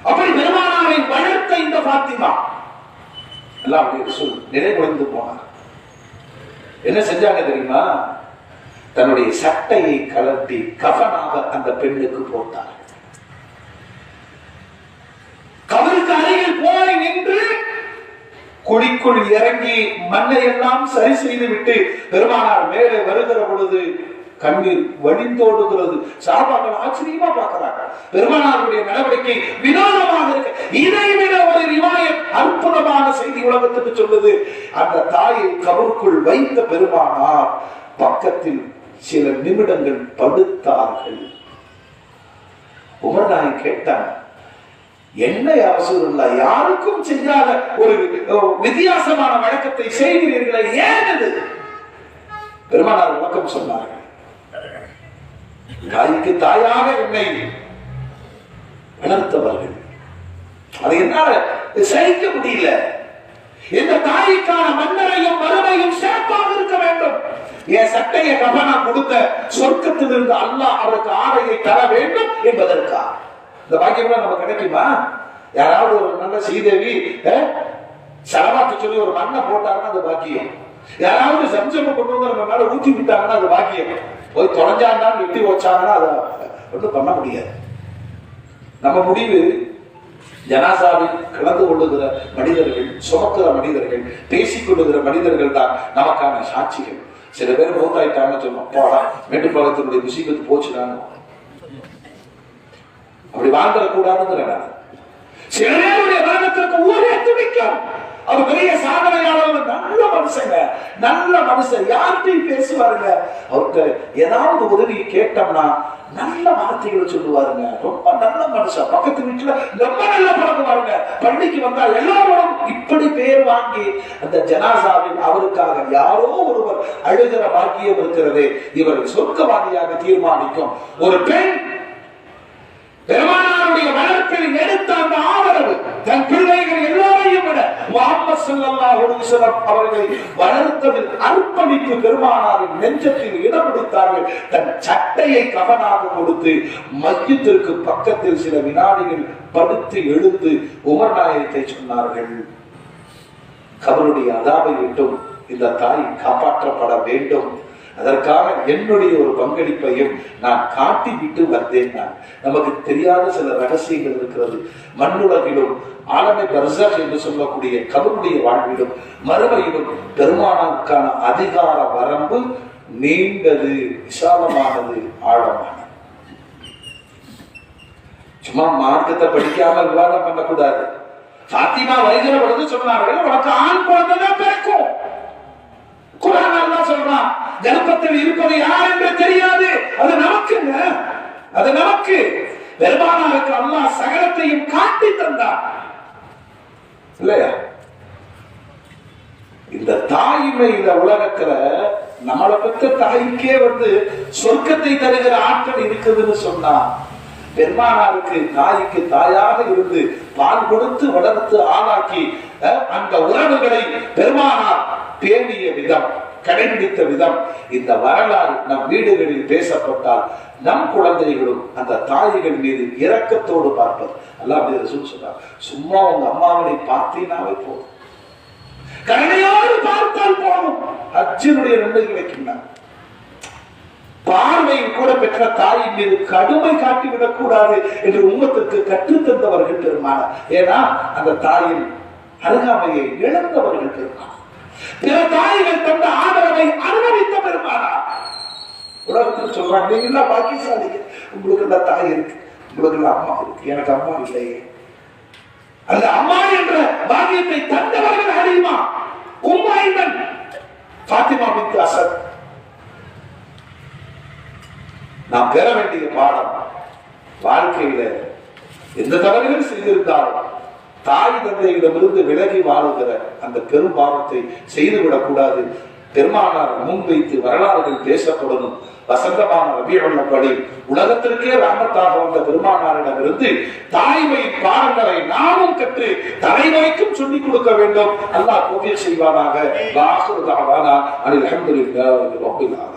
அப்படி பெருமானாரை வளர்த்த இந்த ஃபாத்திமா எல்லாம் நினைவுந்து போனார். என்ன செஞ்சாங்க தெரியுமா? தன்னுடைய சட்டையை கலட்டி கஃனாக அந்த பெண்ணுக்கு போட்டார். கபருக்கு அருகில் போய் நின்று குழிக்குள் இறங்கி மண்ணை எல்லாம் சரி செய்து விட்டு பெருமானார் மேலே வருகிற பொழுது கண்ணீர் வழிந்தோடுகிறது. சஹாபாக்கள் ஆச்சரியமா பார்க்கிறாங்க. பெருமானாருடைய நடவடிக்கை வினோதமாக இருக்கு. இதை விட ஒரு ரிவாயத் அற்புதமான செய்தி உலகத்துக்கு சொல்லுது. அந்த தாயை கபருக்குள் வைத்த பெருமானார் பக்கத்தில் சில நிமிடங்கள் படுத்தார்கள். உமர் நாயகம் கேட்டாங்க, என்ன அவசரம், யாருக்கும் செய்யாத ஒரு வித்தியாசமான வழக்கத்தை செய்கிறீர்களே, ஏன் அது? பெருமானார் விளக்கம் சொன்னார்கள், தாய்க்கு தாயாக என்னை வளர்த்தவர்கள், அதை என்னால சகிக்க முடியல. இந்த தாய்க்கான மன்னரையும் மறுமையும் சிறப்பாக இருக்க வேண்டும். என் சட்டையை கபனா கொடுத்த சொர்க்கத்தில் இருந்து அல்லாஹ் அவருக்கு ஆடையை தர வேண்டும் என்பதற்காக. இந்த பாக்கியம் நம்ம கிடைக்குமா? யாராவது ஒரு நல்ல சீதேவி செலவாக்கு சொல்லி ஒரு மண்ணை போட்டாங்கன்னா அது பாக்கியம். யாராவது சம்சம் கொண்டு வந்து நம்ம மேல ஊற்றி விட்டாங்கன்னா அது பாக்கியம். போய் தொலைஞ்சாங்கன்னா வெட்டி வச்சாங்கன்னா அதை ஒன்றும் பண்ண முடியாது. நம்ம முடிவு ஜனாசாவில் கலந்து கொள்ளுகிற மனிதர்கள், சுமக்கிற மனிதர்கள், பேசிக் கொள்ளுகிற மனிதர்கள் தான் நமக்கான சாட்சிகள். சில பேர் மூத்தாயிட்டாங்கன்னு சொன்னோம், அப்பாடா மேட்டுப்பாளையத்தினுடைய முசீபத்து போச்சுடான்னு. அப்படி வாழ்ந்துடக்கூடாதுங்கிற சில பேருடைய மரணத்திற்கு ஊரே துடிக்கும். அவர் பெரிய சாதனையாளர், நல்ல மனுஷங்க, நல்ல மனுஷன், யார்கிட்டையும் பேசுவாருங்க. அவருக்கு ஏதாவது உதவி கேட்டோம்னா நல்ல வார்த்தைகளை சொல்லுவாருங்க. ரொம்ப நல்ல மனுஷன். பக்கத்து வீட்டுல ரொம்ப நல்ல பழகுவாருங்க. பள்ளிக்கு வந்தா எல்லாரும் இப்படி பேர் வாங்கி அந்த ஜனாசாவில் அவருக்காக யாரோ ஒருவர் அழுகிற பாக்கியம் இருக்கிறது. இவர் சொர்க்கவாதியாக தீர்மானிக்கும் ஒரு பெண் பெருமானாருடைய வளர்ப்பில் எடுத்த அந்த ஆதரவு, தன் பிள்ளைகள் எல்லாரையும் விட முஹம்மது ஸல்லல்லாஹு அலைஹி வஸல்லம் அவர்களை வளர்த்ததில் அர்ப்பணிப்பு பெருமானாரின் நெஞ்சத்தில் இடம் பிடித்தார்கள். தன் சட்டையை கஃனாக கொடுத்து மஸ்ஜிதிற்கு பக்கத்தில் சில வினாடிகள் படுத்து எழுந்து உமர் நாயகத்தை சொன்னார்கள், கபருடைய அதாபை விட்டும் இந்த தாய் காப்பாற்றப்பட வேண்டும். அதற்காக என்னுடைய ஒரு பங்களிப்பையும் நான் காட்டிவிட்டு வந்தேன். நான் நமக்கு தெரியாத சில ரகசியங்கள் இருக்கிறது. மண்ணுலகிலும் ஆலமே பர்ஸக் என்று சொல்லக்கூடிய கபருடைய வாழ்விலும் மறுமையிலும் பெருமானாருக்கான அதிகார வரம்பு நீண்டது, விசாலமானது, ஆழமானது. சும்மா மார்க்கத்தை படிக்காம விவாதம் பண்ணக்கூடாது. ஃபாத்திமா வருகிற பொழுது சொன்னார்கள், உனக்கு ஆண் குழந்தைதான் பிறக்கும். குர்ஆன் அல்லாஹ் சொல்றான், கர்ப்பத்தில் இருப்பது யார் என்று தெரியாது, அது நமக்குங்க, அது நமக்கு. பெருமானாருக்கு அல்லாஹ் சகலத்தையும் காட்டி தந்தார் இல்லையா? இந்த தாய்மை இந்த உலகத்துல நம்மளை பெற்ற தாய்க்கே சொர்க்கத்தை தருகிற ஆற்றல் இருக்குதுன்னு சொன்னா, பெருமானாருக்கு தாய்க்கு தாயாக இருந்து பால் கொடுத்து வளர்த்து ஆளாக்கி அந்த உறவுகளை பெருமானார் பேணிய விதம், கடைபிடித்த விதம், இந்த வரலாறு நம் வீடுகளில் பேசப்பட்டால் நம் குழந்தைகளும் அந்த தாய்கள் மீது இரக்கத்தோடு பார்ப்பது. அல்லாஹ் ரசூல் சொன்னார், சும்மா உங்க அம்மாவனை பார்த்தீங்கன்னாவே போதும், கருணையோடு பார்த்தால் போதும், ஹஜ்ஜினுடைய நன்மை கிடைக்கின்றன. பார்வையில் கூட பெற்ற தாயின் மீது கடுமை காட்டிவிடக் கூடாது என்று உம்மத்துக்கு கற்றுத்தந்தவர்கள் பெருமானார். ஏன்னா அந்த தாயின் அருகாமையை இழந்தவர்கள் பெருமானார். பிற தாய்கள் தந்த ஆதரவை அனுபவித்த பெருமானார். உலகத்தில் சொல்றாங்க, நீங்க பாக்கியசாலிங்க, உங்களுக்கு அந்த தாய் இருக்கு, உங்களுக்கு அம்மா இருக்கு, எனக்கு அம்மா இல்லையே. அந்த அம்மா என்ற பாக்கியத்தை தந்தவர்கள் அறியுமா? உம்மாயிமன் ஃபாத்திமா பின்த் அஸத். நாம் பெற வேண்டிய பாடம், வாழ்க்கையில எந்த தவறுகள் செய்திருந்தாலும் தாய் தந்தையிடமிருந்து விலகி வாழுகிற அந்த பெரும் பாவத்தை செய்துவிடக் கூடாது. பெருமானார் முன்வைத்து வரலாறுகள் பேசப்படணும். வசந்தமான ரபியுல் அவ்வல் உலகத்திற்கே ரஹ்மத்தாக வந்த பெருமானாரிடமிருந்து தாய்மை பாடங்களை நாமும் கற்று தலைமுறைக்கும் சொல்லிக் கொடுக்க வேண்டும். அல்லாஹ் தௌஃபீக் செய்வானாக. வாஹிரு தஅவானா அல்ஹம்துலில்லாஹி ரப்பில் ஆலமீன்.